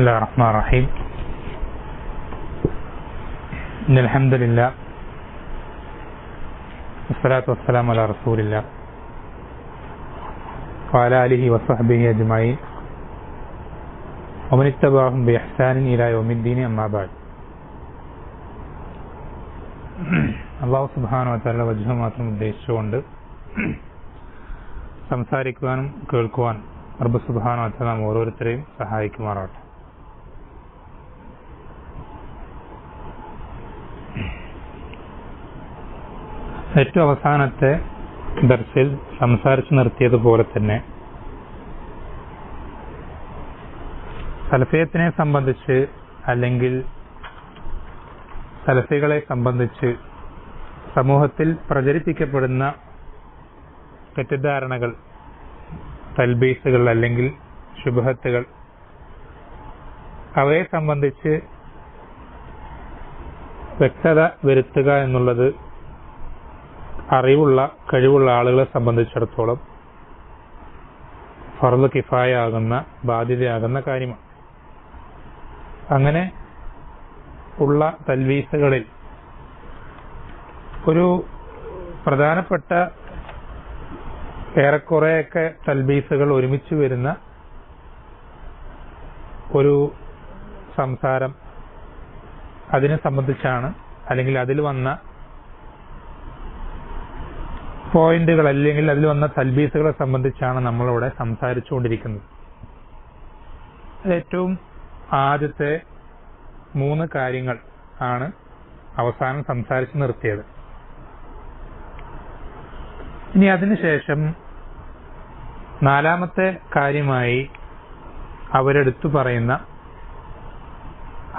بسم الله الرحمن الرحيم إن الحمد لله والصلاة والسلام على رسول الله وعلى آله وصحبه أجمعين ومن اتبعهم بإحسان إلى يوم الدين أما بعد. അല്ലാഹു സുബ്ഹാനഹു വ തആല വജ്ഹ മാത്രം ഉദ്ദേശിച്ചുകൊണ്ട് സംസാരിക്കുവാനും കേൾക്കുവാൻ റബ്ബ് സുബ്ഹാനഹു വ തആല നാം ഓരോരുത്തരെയും സഹായിക്കുമാറാവട്ടെ. ഏറ്റവും അവസാനത്തെ ദർസിൽ സംസാരിച്ചു നിർത്തിയതുപോലെ തന്നെ സലഫിയത്തിനെ സംബന്ധിച്ച് അല്ലെങ്കിൽ സലഫികളെ സംബന്ധിച്ച് സമൂഹത്തിൽ പ്രചരിപ്പിക്കപ്പെടുന്ന തെറ്റിദ്ധാരണകൾ, തൽബീസുകൾ അല്ലെങ്കിൽ ശുബ്ഹത്തുകൾ, അവയെ സംബന്ധിച്ച് വ്യക്തത വരുത്തുക എന്നുള്ളത് അറിവുള്ള കഴിവുള്ള ആളുകളെ സംബന്ധിച്ചിടത്തോളം ഫർദ് കിഫായ ആകുന്ന ബാധ്യതയാകുന്ന കാര്യമാണ്. അങ്ങനെ ഉള്ള തൽവീസുകളിൽ ഒരു പ്രധാനപ്പെട്ട ഏറെക്കുറെയൊക്കെ തൽബീസുകൾ ഒരുമിച്ച് വരുന്ന ഒരു സംസാരം അതിനെ സംബന്ധിച്ചാണ്, അല്ലെങ്കിൽ അതിൽ വന്ന പോയിന്റുകൾ അല്ലെങ്കിൽ അതിൽ വന്ന തൽബീസുകളെ സംബന്ധിച്ചാണ് നമ്മളിവിടെ സംസാരിച്ചുകൊണ്ടിരിക്കുന്നത്. ഏറ്റവും ആദ്യത്തെ 3 കാര്യങ്ങൾ ആണ് അവസാനം സംസാരിച്ചു നിർത്തിയത്. ഇനി അതിനുശേഷം 4ാമത്തെ കാര്യമായി അവരെടുത്തു പറയുന്ന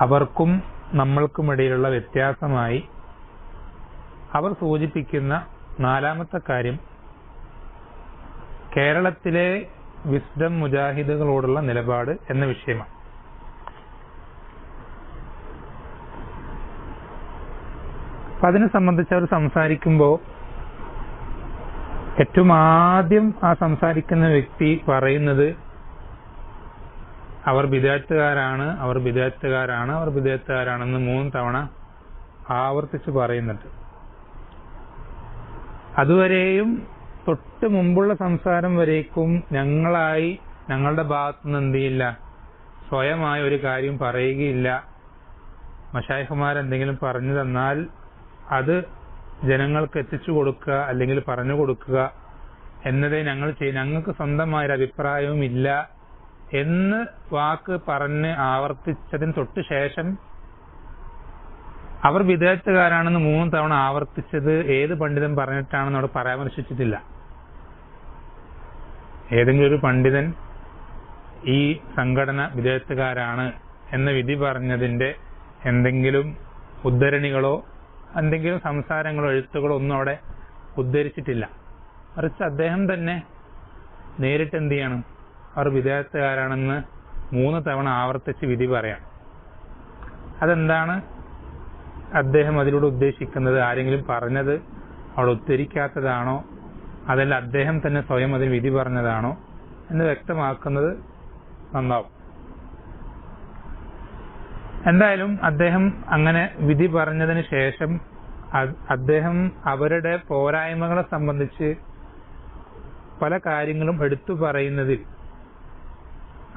അവർക്കും നമ്മൾക്കുമിടയിലുള്ള വ്യത്യാസമായി അവർ സൂചിപ്പിക്കുന്ന 4ാമത്തെ കാര്യം കേരളത്തിലെ വിസ്ഡം മുജാഹിദുകളോടുള്ള നിലപാട് എന്ന വിഷയമാണ്. അപ്പൊ അതിനെ സംബന്ധിച്ച് അവർ സംസാരിക്കുമ്പോൾ ഏറ്റവും ആദ്യം ആ സംസാരിക്കുന്ന വ്യക്തി പറയുന്നത് അവർ ബിദ്അത്തുകാരാണ്, അവർ ബിദ്അത്തുകാരാണ്, അവർ ബിദ്അത്തുകാരാണെന്ന് 3 തവണ ആവർത്തിച്ച് പറയുന്നുണ്ട്. അതുവരെയും തൊട്ട് മുമ്പുള്ള സംസാരം വരേക്കും ഞങ്ങളുടെ ഭാഗത്തുനിന്ന് എന്ത് ചെയ്യില്ല, സ്വയമായ ഒരു കാര്യം പറയുകയില്ല. മശായിഖുമാരെന്തെങ്കിലും പറഞ്ഞു തന്നാൽ അത് ജനങ്ങൾക്ക് എത്തിച്ചു കൊടുക്കുക അല്ലെങ്കിൽ പറഞ്ഞു കൊടുക്കുക എന്നതേ ഞങ്ങൾക്ക് സ്വന്തമായൊരു അഭിപ്രായവും ഇല്ല എന്ന് വാക്ക് പറഞ്ഞ് ആവർത്തിച്ചതിന് തൊട്ട് ശേഷം അവർ ബിദ്അത്തുകാരാണെന്ന് 3 തവണ ആവർത്തിച്ചത് ഏത് പണ്ഡിതൻ പറഞ്ഞിട്ടാണെന്ന് അവിടെ പരാമർശിച്ചിട്ടില്ല. ഏതെങ്കിലും ഒരു പണ്ഡിതൻ ഈ സംഘടന ബിദ്അത്തുകാരാണ് എന്ന വിധി പറഞ്ഞതിന്റെ എന്തെങ്കിലും ഉദ്ധരണികളോ എന്തെങ്കിലും സംസാരങ്ങളോ എഴുത്തുകളോ ഒന്നും അവിടെ ഉദ്ധരിച്ചിട്ടില്ല. മറിച്ച് അദ്ദേഹം തന്നെ നേരിട്ട് എന്ത് ചെയ്യണം, അവർ ബിദ്അത്തുകാരാണെന്ന് 3 തവണ ആവർത്തിച്ച് വിധി പറയാം. അതെന്താണ് അദ്ദേഹം അതിലൂടെ ഉദ്ദേശിക്കുന്നത്? ആരെങ്കിലും പറഞ്ഞത് അവിടെ ഉദ്ധരിക്കാത്തതാണോ, അതല്ല അദ്ദേഹം തന്നെ സ്വയം അതിൽ വിധി പറഞ്ഞതാണോ എന്ന് വ്യക്തമാക്കുന്നത് നന്നാവും. എന്തായാലും അദ്ദേഹം അങ്ങനെ വിധി പറഞ്ഞതിന് ശേഷം അദ്ദേഹം അവരുടെ പോരായ്മകളെ സംബന്ധിച്ച് പല കാര്യങ്ങളും എടുത്തു പറയുന്നതിൽ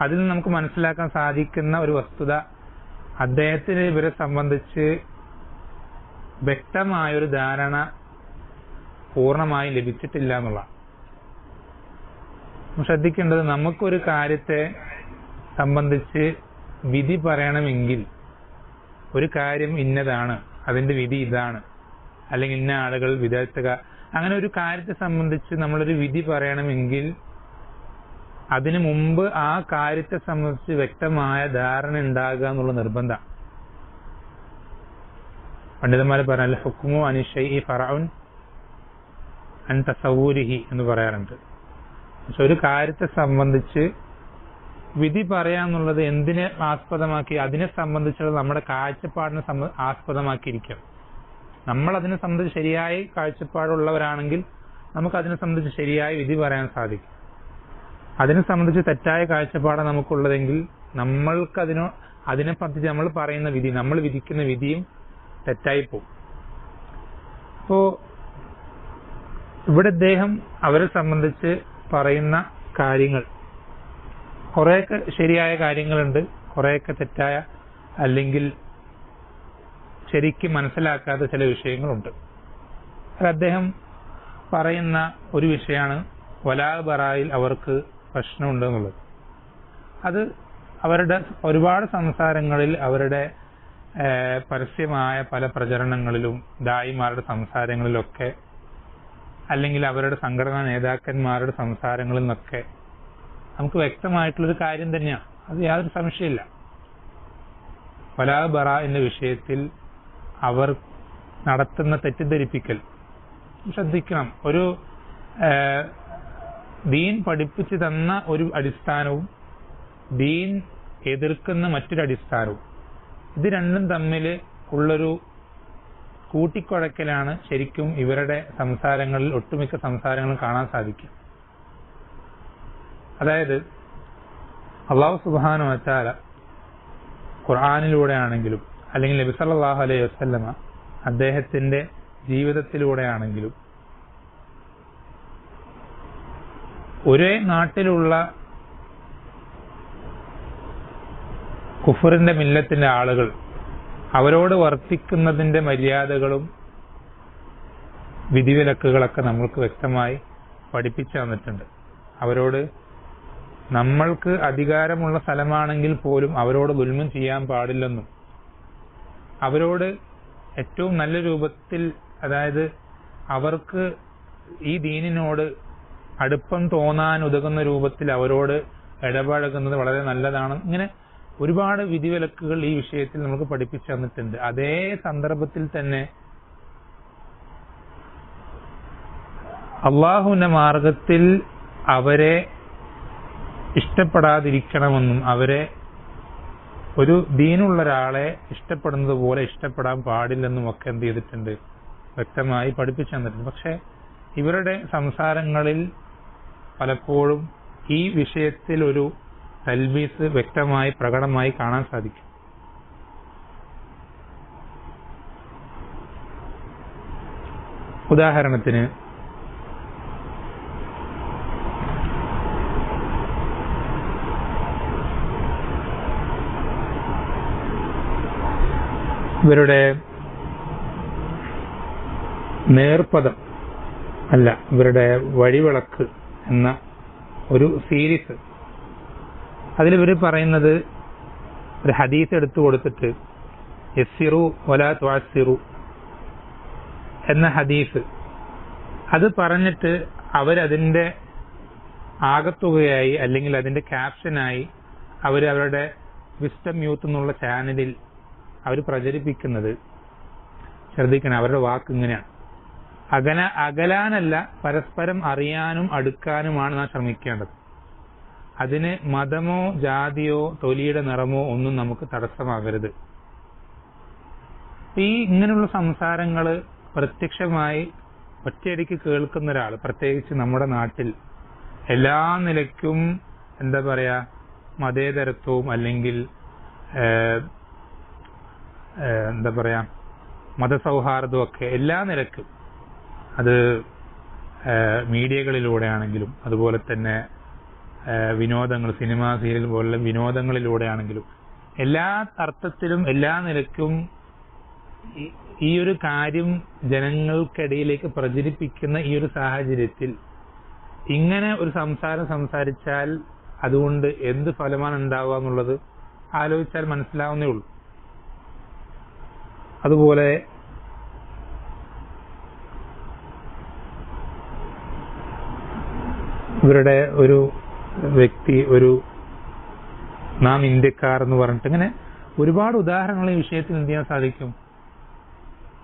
അതിൽ നമുക്ക് മനസ്സിലാക്കാൻ സാധിക്കുന്ന ഒരു വസ്തുത, അദ്ദേഹത്തിന് ഇവരെ സംബന്ധിച്ച് വ്യക്തമായൊരു ധാരണ പൂർണ്ണമായും ലഭിച്ചിട്ടില്ല എന്നുള്ളതാണ്. ശ്രദ്ധിക്കേണ്ടത്, നമുക്കൊരു കാര്യത്തെ സംബന്ധിച്ച് വിധി പറയണമെങ്കിൽ ഒരു കാര്യം ഇന്നതാണ്, അതിന്റെ വിധി ഇതാണ്, അല്ലെങ്കിൽ ഇന്ന ആളുകൾ ബിദ്അത്തുകാർ, അങ്ങനെ ഒരു കാര്യത്തെ സംബന്ധിച്ച് നമ്മളൊരു വിധി പറയണമെങ്കിൽ അതിനു മുമ്പ് ആ കാര്യത്തെ സംബന്ധിച്ച് വ്യക്തമായ ധാരണ ഉണ്ടാകുക എന്നുള്ള നിർബന്ധം. പണ്ഡിതന്മാർ പറഞ്ഞ ഹുക്മു അനി ശൈഇ ഫറഉൻ അൻ തസവ്വുരിഹി എന്ന് പറയാറുണ്ട്. പക്ഷെ ഒരു കാര്യത്തെ സംബന്ധിച്ച് വിധി പറയാന്നുള്ളത് എന്തിനെ ആസ്പദമാക്കി, അതിനെ സംബന്ധിച്ചുള്ള നമ്മുടെ കാഴ്ചപ്പാടിനെ ആസ്പദമാക്കിയിരിക്കും. നമ്മൾ അതിനെ സംബന്ധിച്ച് ശരിയായ കാഴ്ചപ്പാടുള്ളവരാണെങ്കിൽ നമുക്ക് അതിനെ സംബന്ധിച്ച് ശരിയായ വിധി പറയാൻ സാധിക്കും. അതിനെ സംബന്ധിച്ച് തെറ്റായ കാഴ്ചപ്പാടാണ് നമുക്കുള്ളതെങ്കിൽ നമ്മൾക്ക് അതിനെ പറ്റി നമ്മൾ പറയുന്ന വിധി, നമ്മൾ വിധിക്കുന്ന വിധിയും തെറ്റായി പോകും. അപ്പോ ഇവിടെ അദ്ദേഹം അവരെ സംബന്ധിച്ച് പറയുന്ന കാര്യങ്ങൾ കുറെയൊക്കെ ശരിയായ കാര്യങ്ങളുണ്ട്, കുറെയൊക്കെ തെറ്റായ അല്ലെങ്കിൽ ശരിക്കും മനസ്സിലാക്കാത്ത ചില വിഷയങ്ങളുണ്ട്. അദ്ദേഹം പറയുന്ന ഒരു വിഷയമാണ് വലാ ബറായിൽ അവർക്ക് പ്രശ്നമുണ്ട് എന്നുള്ളത്. അത് അവരുടെ ഒരുപാട് സംസാരങ്ങളിൽ, അവരുടെ പരസ്യമായ പല പ്രചരണങ്ങളിലും, ദായിമാരുടെ സംസാരങ്ങളിലൊക്കെ, അല്ലെങ്കിൽ അവരുടെ സംഘടനാ നേതാക്കന്മാരുടെ സംസാരങ്ങളിൽ നിന്നൊക്കെ നമുക്ക് വ്യക്തമായിട്ടുള്ളൊരു കാര്യം തന്നെയാണ്. അത് യാതൊരു സംശയമില്ല. വലാ ബറ എന്ന വിഷയത്തിൽ അവർ നടത്തുന്ന തെറ്റിദ്ധരിപ്പിക്കൽ ശ്രദ്ധിക്കണം. ഒരു ദീൻ പഠിപ്പിച്ചു തന്ന ഒരു അടിസ്ഥാനവും ദീൻ എതിർക്കുന്ന മറ്റൊരു അടിസ്ഥാനവും, ഇത് രണ്ടും തമ്മിൽ ഉള്ളൊരു കൂട്ടിക്കുഴക്കലാണ് ശരിക്കും ഇവരുടെ സംസാരങ്ങളിൽ, ഒട്ടുമിക്ക സംസാരങ്ങളും കാണാൻ സാധിക്കും. അതായത് അല്ലാഹു സുബ്ഹാനഹു വ തആല ഖുർആനിലൂടെ ആണെങ്കിലും അല്ലെങ്കിൽ നബി സല്ലല്ലാഹു അലൈഹി വസല്ലമ അദ്ദേഹത്തിന്റെ ജീവിതത്തിലൂടെ ആണെങ്കിലും ഒരേ നാട്ടിലുള്ള കുഫറിന്റെ മില്ലത്തിന്റെ ആളുകൾ അവരോട് വർത്തിക്കുന്നതിന്റെ മര്യാദകളും വിധിവിലക്കുകളൊക്കെ നമ്മൾക്ക് വ്യക്തമായി പഠിപ്പിച്ചു തന്നിട്ടുണ്ട്. അവരോട് നമ്മൾക്ക് അധികാരമുള്ള സ്ഥലമാണെങ്കിൽ പോലും അവരോട് ദുൽമം ചെയ്യാൻ പാടില്ലെന്നും, അവരോട് ഏറ്റവും നല്ല രൂപത്തിൽ, അതായത് അവർക്ക് ഈ ദീനിനോട് അടുപ്പം തോന്നാൻ ഉതകുന്ന രൂപത്തിൽ അവരോട് ഇടപഴകുന്നത് വളരെ നല്ലതാണ്. ഇങ്ങനെ ഒരുപാട് വിധിവിലക്കുകൾ ഈ വിഷയത്തിൽ നമുക്ക് പഠിപ്പിച്ചു തന്നിട്ടുണ്ട്. അതേ സന്ദർഭത്തിൽ തന്നെ അള്ളാഹുവിന്റെ മാർഗത്തിൽ അവരെ ഇഷ്ടപ്പെടാതിരിക്കണമെന്നും, അവരെ ഒരു ദീനുള്ള ഒരാളെ ഇഷ്ടപ്പെടുന്നത് പോലെ ഇഷ്ടപ്പെടാൻ പാടില്ലെന്നും ഒക്കെ എന്ത് ചെയ്തിട്ടുണ്ട്, വ്യക്തമായി പഠിപ്പിച്ചു തന്നിട്ടുണ്ട്. പക്ഷെ ഇവരുടെ സംസാരങ്ങളിൽ പലപ്പോഴും ഈ വിഷയത്തിൽ ഒരു തൽബീസ് വ്യക്തമായി പ്രകടമായി കാണാൻ സാധിക്കും. ഉദാഹരണത്തിന് ഇവരുടെ നേർപദം അല്ല, ഇവരുടെ വഴിവിളക്ക് എന്ന ഒരു സീരീസ്, അതിലിവർ പറയുന്നത് ഒരു ഹദീസ് എടുത്തു കൊടുത്തിട്ട് യസ്സിറു വലാ തുഅസ്സിറു എന്ന ഹദീസ്, അത് പറഞ്ഞിട്ട് അവരതിന്റെ ആകത്തുകയായി അല്ലെങ്കിൽ അതിന്റെ ക്യാപ്ഷനായി അവരുടെ വിസ്ഡം യൂത്ത് എന്നുള്ള ചാനലിൽ അവർ പ്രചരിപ്പിക്കുന്നത്, ശ്രദ്ധിക്കണം, അവരുടെ വാക്ക് ഇങ്ങനെയാണ്: അകലാനല്ല, പരസ്പരം അറിയാനും അടുക്കാനുമാണ് നാം ശ്രമിക്കേണ്ടത്. അതിന് മതമോ ജാതിയോ തൊലിയുടെ നിറമോ ഒന്നും നമുക്ക് തടസ്സമാകരുത്. ഈ ഇങ്ങനെയുള്ള സംസാരങ്ങള് പ്രത്യക്ഷമായി ഒറ്റയടിക്ക് കേൾക്കുന്ന ഒരാൾ, പ്രത്യേകിച്ച് നമ്മുടെ നാട്ടിൽ എല്ലാ നിലയ്ക്കും എന്താ പറയാ മതേതരത്വവും അല്ലെങ്കിൽ എന്താ പറയാ മതസൗഹാർദ്ദവും ഒക്കെ എല്ലാ നിലക്കും, അത് മീഡിയകളിലൂടെ ആണെങ്കിലും അതുപോലെ തന്നെ വിനോദങ്ങൾ, സിനിമ സീരിയൽ പോലുള്ള വിനോദങ്ങളിലൂടെ ആണെങ്കിലും എല്ലാ അർത്ഥത്തിലും എല്ലാ നിലക്കും ഈ ഒരു കാര്യം ജനങ്ങൾക്കിടയിലേക്ക് പ്രചരിപ്പിക്കുന്ന ഈ ഒരു സാഹചര്യത്തിൽ ഇങ്ങനെ ഒരു സംസാരം സംസാരിച്ചാൽ അതുകൊണ്ട് എന്ത് ഫലമാണ് ഉണ്ടാവുക എന്നുള്ളത് ആലോചിച്ചാൽ മനസ്സിലാവുന്നേ ഉള്ളൂ. അതുപോലെ ഇവരുടെ ഒരു വ്യക്തി, ഒരു നാം ഇന്ത്യക്കാർ എന്ന് പറഞ്ഞിട്ട് ഇങ്ങനെ ഒരുപാട് ഉദാഹരണങ്ങൾ ഈ വിഷയത്തിൽ എന്ത് ചെയ്യാൻ സാധിക്കും,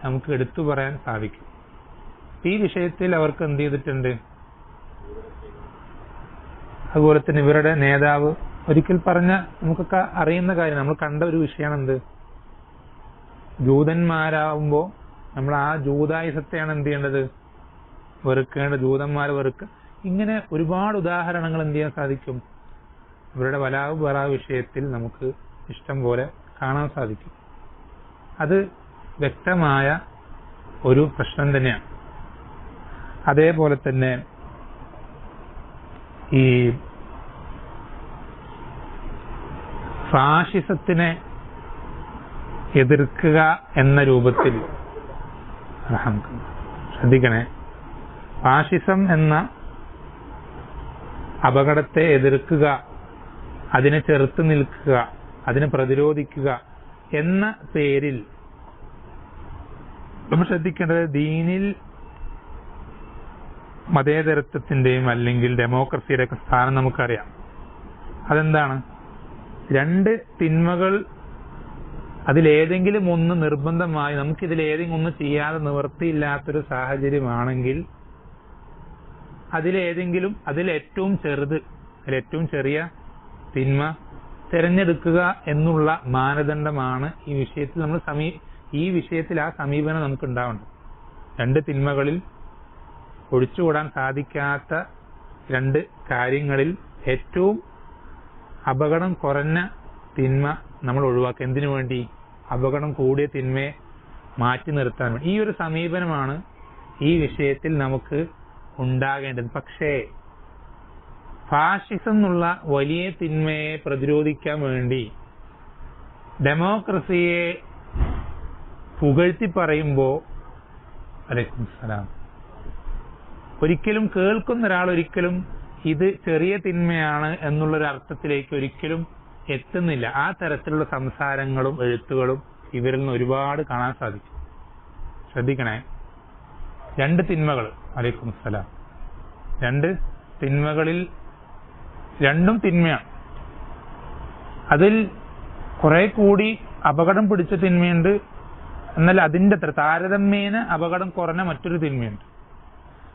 നമുക്ക് എടുത്തു പറയാൻ സാധിക്കും. ഈ വിഷയത്തിൽ അവർക്ക് എന്ത് ചെയ്തിട്ടുണ്ട്. അതുപോലെ തന്നെ ഇവരുടെ നേതാവ് ഒരിക്കൽ പറഞ്ഞ, നമുക്കൊക്കെ അറിയുന്ന കാര്യം, നമ്മൾ കണ്ട ഒരു വിഷയമാണ് എന്ത്, ജൂതന്മാരാവുമ്പോ നമ്മൾ ആ ജൂതായുസത്തെയാണ് എന്ത് ചെയ്യേണ്ടത്, വെറുക്കേണ്ടത്, ജൂതന്മാരെ വെറുക്കുക. ഇങ്ങനെ ഒരുപാട് ഉദാഹരണങ്ങൾ എന്ത് ചെയ്യാൻ സാധിക്കും ഇവരുടെ വലാവ് ബറാ വിഷയത്തിൽ നമുക്ക് ഇഷ്ടം പോലെ കാണാൻ സാധിക്കും. അത് വ്യക്തമായ ഒരു പ്രശ്നം തന്നെയാണ്. അതേപോലെ തന്നെ ഈ ഫാഷിസത്തിനെ എതിർക്കുക എന്ന രൂപത്തിൽ, ശ്രദ്ധിക്കണേ, ഫാഷിസം എന്ന അപകടത്തെ എതിർക്കുക, അതിനെ ചെറുത്തു നിൽക്കുക, അതിനെ പ്രതിരോധിക്കുക എന്ന പേരിൽ നമ്മൾ ശ്രദ്ധിക്കേണ്ടത് ദീനിൽ മതേതരത്വത്തിന്റെയും അല്ലെങ്കിൽ ഡെമോക്രസിയുടെ ഒക്കെ സ്ഥാനം നമുക്കറിയാം. അതെന്താണ്? രണ്ട് തിന്മകൾ അതിലേതെങ്കിലും ഒന്ന് നിർബന്ധമായി നമുക്കിതിലേതെങ്കിലും ഒന്ന് ചെയ്യാതെ നിവൃത്തിയില്ലാത്തൊരു സാഹചര്യമാണെങ്കിൽ അതിലേറ്റവും ചെറിയ തിന്മ തിരഞ്ഞെടുക്കുക എന്നുള്ള മാനദണ്ഡമാണ് ഈ വിഷയത്തിൽ ആ സമീപനം നമുക്ക് ഉണ്ടാവേണ്ടത്. രണ്ട് തിന്മകളിൽ ഒഴിച്ചുകൂടാൻ സാധിക്കാത്ത രണ്ട് കാര്യങ്ങളിൽ ഏറ്റവും അപകടം കുറഞ്ഞ തിന്മ നമ്മൾ ഒഴിവാക്കുക. എന്തിനു വേണ്ടി? അപകടം കൂടിയ തിന്മയെ മാറ്റി നിർത്താൻ വേണ്ടി. ഈ ഒരു സമീപനമാണ് ഈ വിഷയത്തിൽ നമുക്ക് ഉണ്ടാകേണ്ടത്. പക്ഷേ ഫാഷിസം എന്നുള്ള വലിയ തിന്മയെ പ്രതിരോധിക്കാൻ വേണ്ടി ഡെമോക്രസിയെ പുകഴ്ത്തി പറയുമ്പോൾ അലൈക്കും സലാം, ഒരിക്കലും കേൾക്കുന്ന ഒരാൾ ഒരിക്കലും ഇത് ചെറിയ തിന്മയാണ് എന്നുള്ളൊരു അർത്ഥത്തിലേക്ക് ഒരിക്കലും എത്തുന്നില്ല. ആ തരത്തിലുള്ള സംസാരങ്ങളും എഴുത്തുകളും ഇവരിൽ നിന്ന് ഒരുപാട് കാണാൻ സാധിക്കും. ശ്രദ്ധിക്കണേ, രണ്ട് തിന്മകൾ, അലൈക്കും സലാം, രണ്ട് തിന്മകളിൽ രണ്ടും തിന്മയാണ്. അതിൽ കുറെ കൂടി അപകടം പിടിച്ച തിന്മയുണ്ട്, എന്നാൽ അതിന്റെ താരതമ്യേന അപകടം കുറഞ്ഞ മറ്റൊരു തിന്മയുണ്ട്.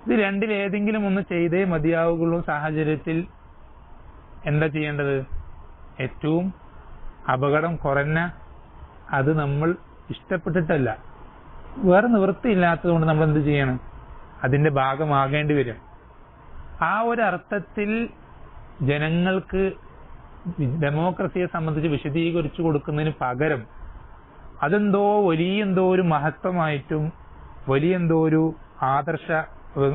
ഇത് രണ്ടിലേതെങ്കിലും ഒന്ന് ചെയ്തേ മതിയാവുകയുള്ളൂ സാഹചര്യത്തിൽ എന്താ ചെയ്യേണ്ടത്? ഏറ്റവും അപകടം കുറഞ്ഞ, അത് നമ്മൾ ഇഷ്ടപ്പെട്ടിട്ടല്ല, വേറെ നിവൃത്തിയില്ലാത്തത് കൊണ്ട് നമ്മൾ എന്ത് ചെയ്യണം? അതിന്റെ ഭാഗമാകേണ്ടി വരും. ആ ഒരു അർത്ഥത്തിൽ ജനങ്ങൾക്ക് ഡെമോക്രസിയെ സംബന്ധിച്ച് വിശദീകരിച്ചു കൊടുക്കുന്നതിന് പകരം അതെന്തോ വലിയെന്തോ ഒരു മഹത്വമായിട്ടും വലിയെന്തോ ഒരു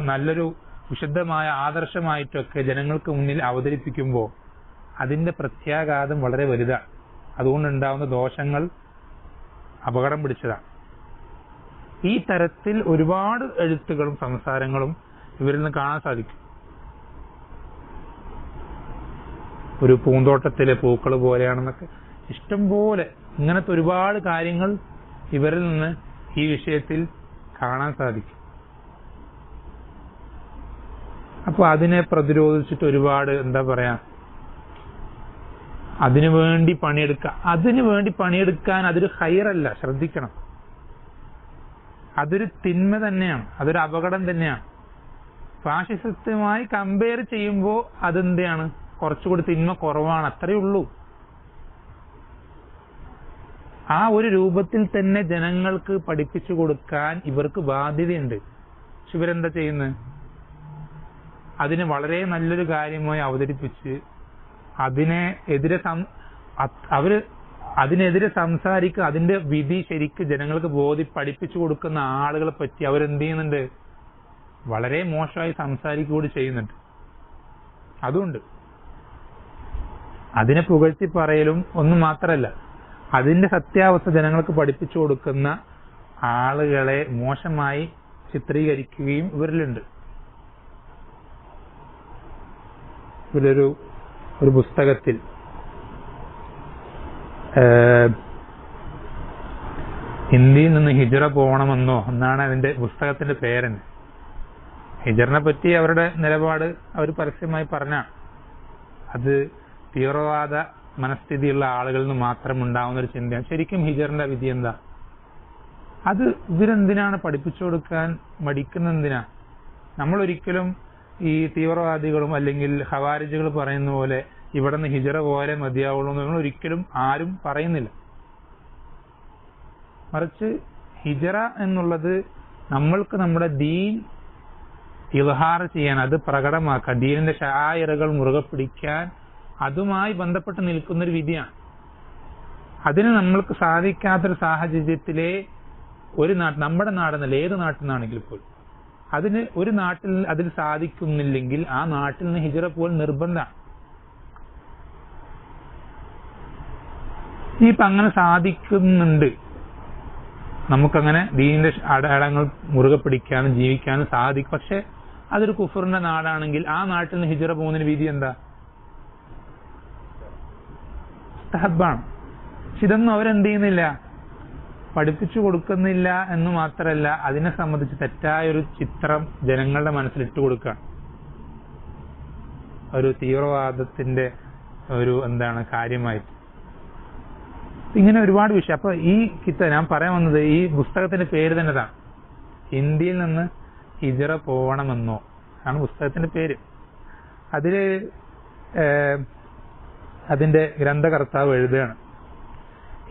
നല്ലൊരു വിശുദ്ധമായ ആദർശമായിട്ടൊക്കെ ജനങ്ങൾക്ക് മുന്നിൽ അവതരിപ്പിക്കുമ്പോൾ അതിന്റെ പ്രത്യാഘാതം വളരെ വലുതാണ്. അതുകൊണ്ടുണ്ടാവുന്ന ദോഷങ്ങൾ അപകടം പിടിച്ചതാണ്. ഈ തരത്തിൽ ഒരുപാട് എഴുത്തുകളും സംസാരങ്ങളും ഇവരിൽ നിന്ന് കാണാൻ സാധിക്കും. ഒരു പൂന്തോട്ടത്തിലെ പൂക്കൾ പോലെയാണെന്നൊക്കെ ഇഷ്ടംപോലെ ഇങ്ങനത്തെ ഒരുപാട് കാര്യങ്ങൾ ഇവരിൽ നിന്ന് ഈ വിഷയത്തിൽ കാണാൻ സാധിക്കും. അപ്പൊ അതിനെ പ്രതിരോധിച്ചിട്ട് ഒരുപാട് അതിനുവേണ്ടി പണിയെടുക്കാൻ അതൊരു ഹൈറല്ല, ശ്രദ്ധിക്കണം. അതൊരു തിന്മ തന്നെയാണ്, അതൊരു അപകടം തന്നെയാണ്. ഫാഷിസത്തുമായി കമ്പയർ ചെയ്യുമ്പോൾ അതെന്താണ്? കുറച്ചുകൂടി തിന്മ കുറവാണ്, അത്രയേ ഉള്ളൂ. ആ ഒരു രൂപത്തിൽ തന്നെ ജനങ്ങൾക്ക് പഠിപ്പിച്ചു കൊടുക്കാൻ ഇവർക്ക് ബാധ്യതയുണ്ട്. ഇവരെന്താ ചെയ്യുന്നത്? അതിനെ വളരെ നല്ലൊരു കാര്യമായി അവതരിപ്പിച്ച് അതിനെതിരെ സംസാരിക്കുക, അതിന്റെ വിധി ശരിക്ക് ജനങ്ങൾക്ക് പഠിപ്പിച്ചു കൊടുക്കുന്ന ആളുകളെ പറ്റി അവരെന്ത് ചെയ്യുന്നുണ്ട്? വളരെ മോശമായി സംസാരിക്കുകകൂടി ചെയ്യുന്നുണ്ട്. അതുകൊണ്ട് അതിനെ പുകഴ്ത്തി പറയലും ഒന്നും മാത്രമല്ല, അതിന്റെ സത്യാവസ്ഥ ജനങ്ങൾക്ക് പഠിപ്പിച്ചു കൊടുക്കുന്ന ആളുകളെ മോശമായി ചിത്രീകരിക്കുകയും ഇവരിലുണ്ട്. ഒരു പുസ്തകത്തിൽ ഇന്ത്യയിൽ നിന്ന് ഹിജ്റ പോകണമെന്നോ എന്നാണ് അതിന്റെ പുസ്തകത്തിന്റെ പേരെന്ന്. ഹിജ്റിനെ പറ്റി അവരുടെ നിലപാട് അവർ പരസ്യമായി പറഞ്ഞ അത് തീവ്രവാദ മനസ്ഥിതിയുള്ള ആളുകളിൽ നിന്ന് മാത്രം ഉണ്ടാവുന്ന ഒരു ചിന്തയാണ്. ശരിക്കും ഹിജ്റിന്റെ വിധി എന്താ? അത് ഇവരെന്തിനാണ് പഠിപ്പിച്ചു കൊടുക്കാൻ മടിക്കുന്നതിനാ? നമ്മൾ ഒരിക്കലും ഈ തീവ്രവാദികളും അല്ലെങ്കിൽ ഖവാരിജുകൾ പറയുന്ന പോലെ ഇവിടെ നിന്ന് ഹിജ്റ പോലെ മതിയാവുള്ളൂ എന്ന് നമ്മൾ ഒരിക്കലും ആരും പറയുന്നില്ല. മറിച്ച് ഹിജ്റ എന്നുള്ളത് നമ്മൾക്ക് നമ്മുടെ ദീൻ ഇൽഹാർ ചെയ്യാൻ, അത് പ്രകടമാക്കാൻ, ദീനിന്റെ ശആയിറുകൾ മുറുകെ പിടിക്കാൻ അതുമായി ബന്ധപ്പെട്ട് നിൽക്കുന്നൊരു വിധിയാണ്. അതിന് നമ്മൾക്ക് സാധിക്കാത്തൊരു സാഹചര്യത്തിലെ ഒരു നമ്മുടെ നാടെന്നല്ല ഏത് നാട്ടിൽ നിന്നാണെങ്കിൽ പോലും അതിന് ഒരു നാട്ടിൽ അതിൽ സാധിക്കുന്നില്ലെങ്കിൽ ആ നാട്ടിൽ നിന്ന് ഹിജ്റ പോൽ നിർബന്ധമാണ്. ഇപ്പൊ അങ്ങനെ സാധിക്കുന്നുണ്ട്, നമുക്കങ്ങനെ ദീനിന്റെ അടയാളങ്ങൾ മുറുകെ പിടിക്കാനും ജീവിക്കാനും സാധിക്കും. പക്ഷെ അതൊരു കുഫറിന്റെ നാടാണെങ്കിൽ ആ നാട്ടിൽ നിന്ന് ഹിജ്റ പോകുന്നതിന് വിധി എന്താ? മുസ്തഹബാണ്. ഇതൊന്നും അവരെന്ത് ചെയ്യുന്നില്ല, പഠിപ്പിച്ചു കൊടുക്കുന്നില്ല എന്ന് മാത്രമല്ല, അതിനെ സംബന്ധിച്ച് തെറ്റായൊരു ചിത്രം ജനങ്ങളുടെ മനസ്സിൽ ഇട്ട് കൊടുക്കുകയാണ്. ഒരു തീവ്രവാദത്തിന്റെ ഒരു കാര്യമായിട്ട് ഇങ്ങനെ ഒരുപാട് വിഷയം. അപ്പൊ ഈ ഞാൻ പറയാൻ വന്നത് ഈ പുസ്തകത്തിന്റെ പേര് തന്നെ ഇതാണ്, ഇന്ത്യയിൽ നിന്ന് ഹിജ്റ പോകണമെന്നോ ആണ് പുസ്തകത്തിന്റെ പേര്. അതില് അതിന്റെ ഗ്രന്ഥകർത്താവ് എഴുതുകയാണ്,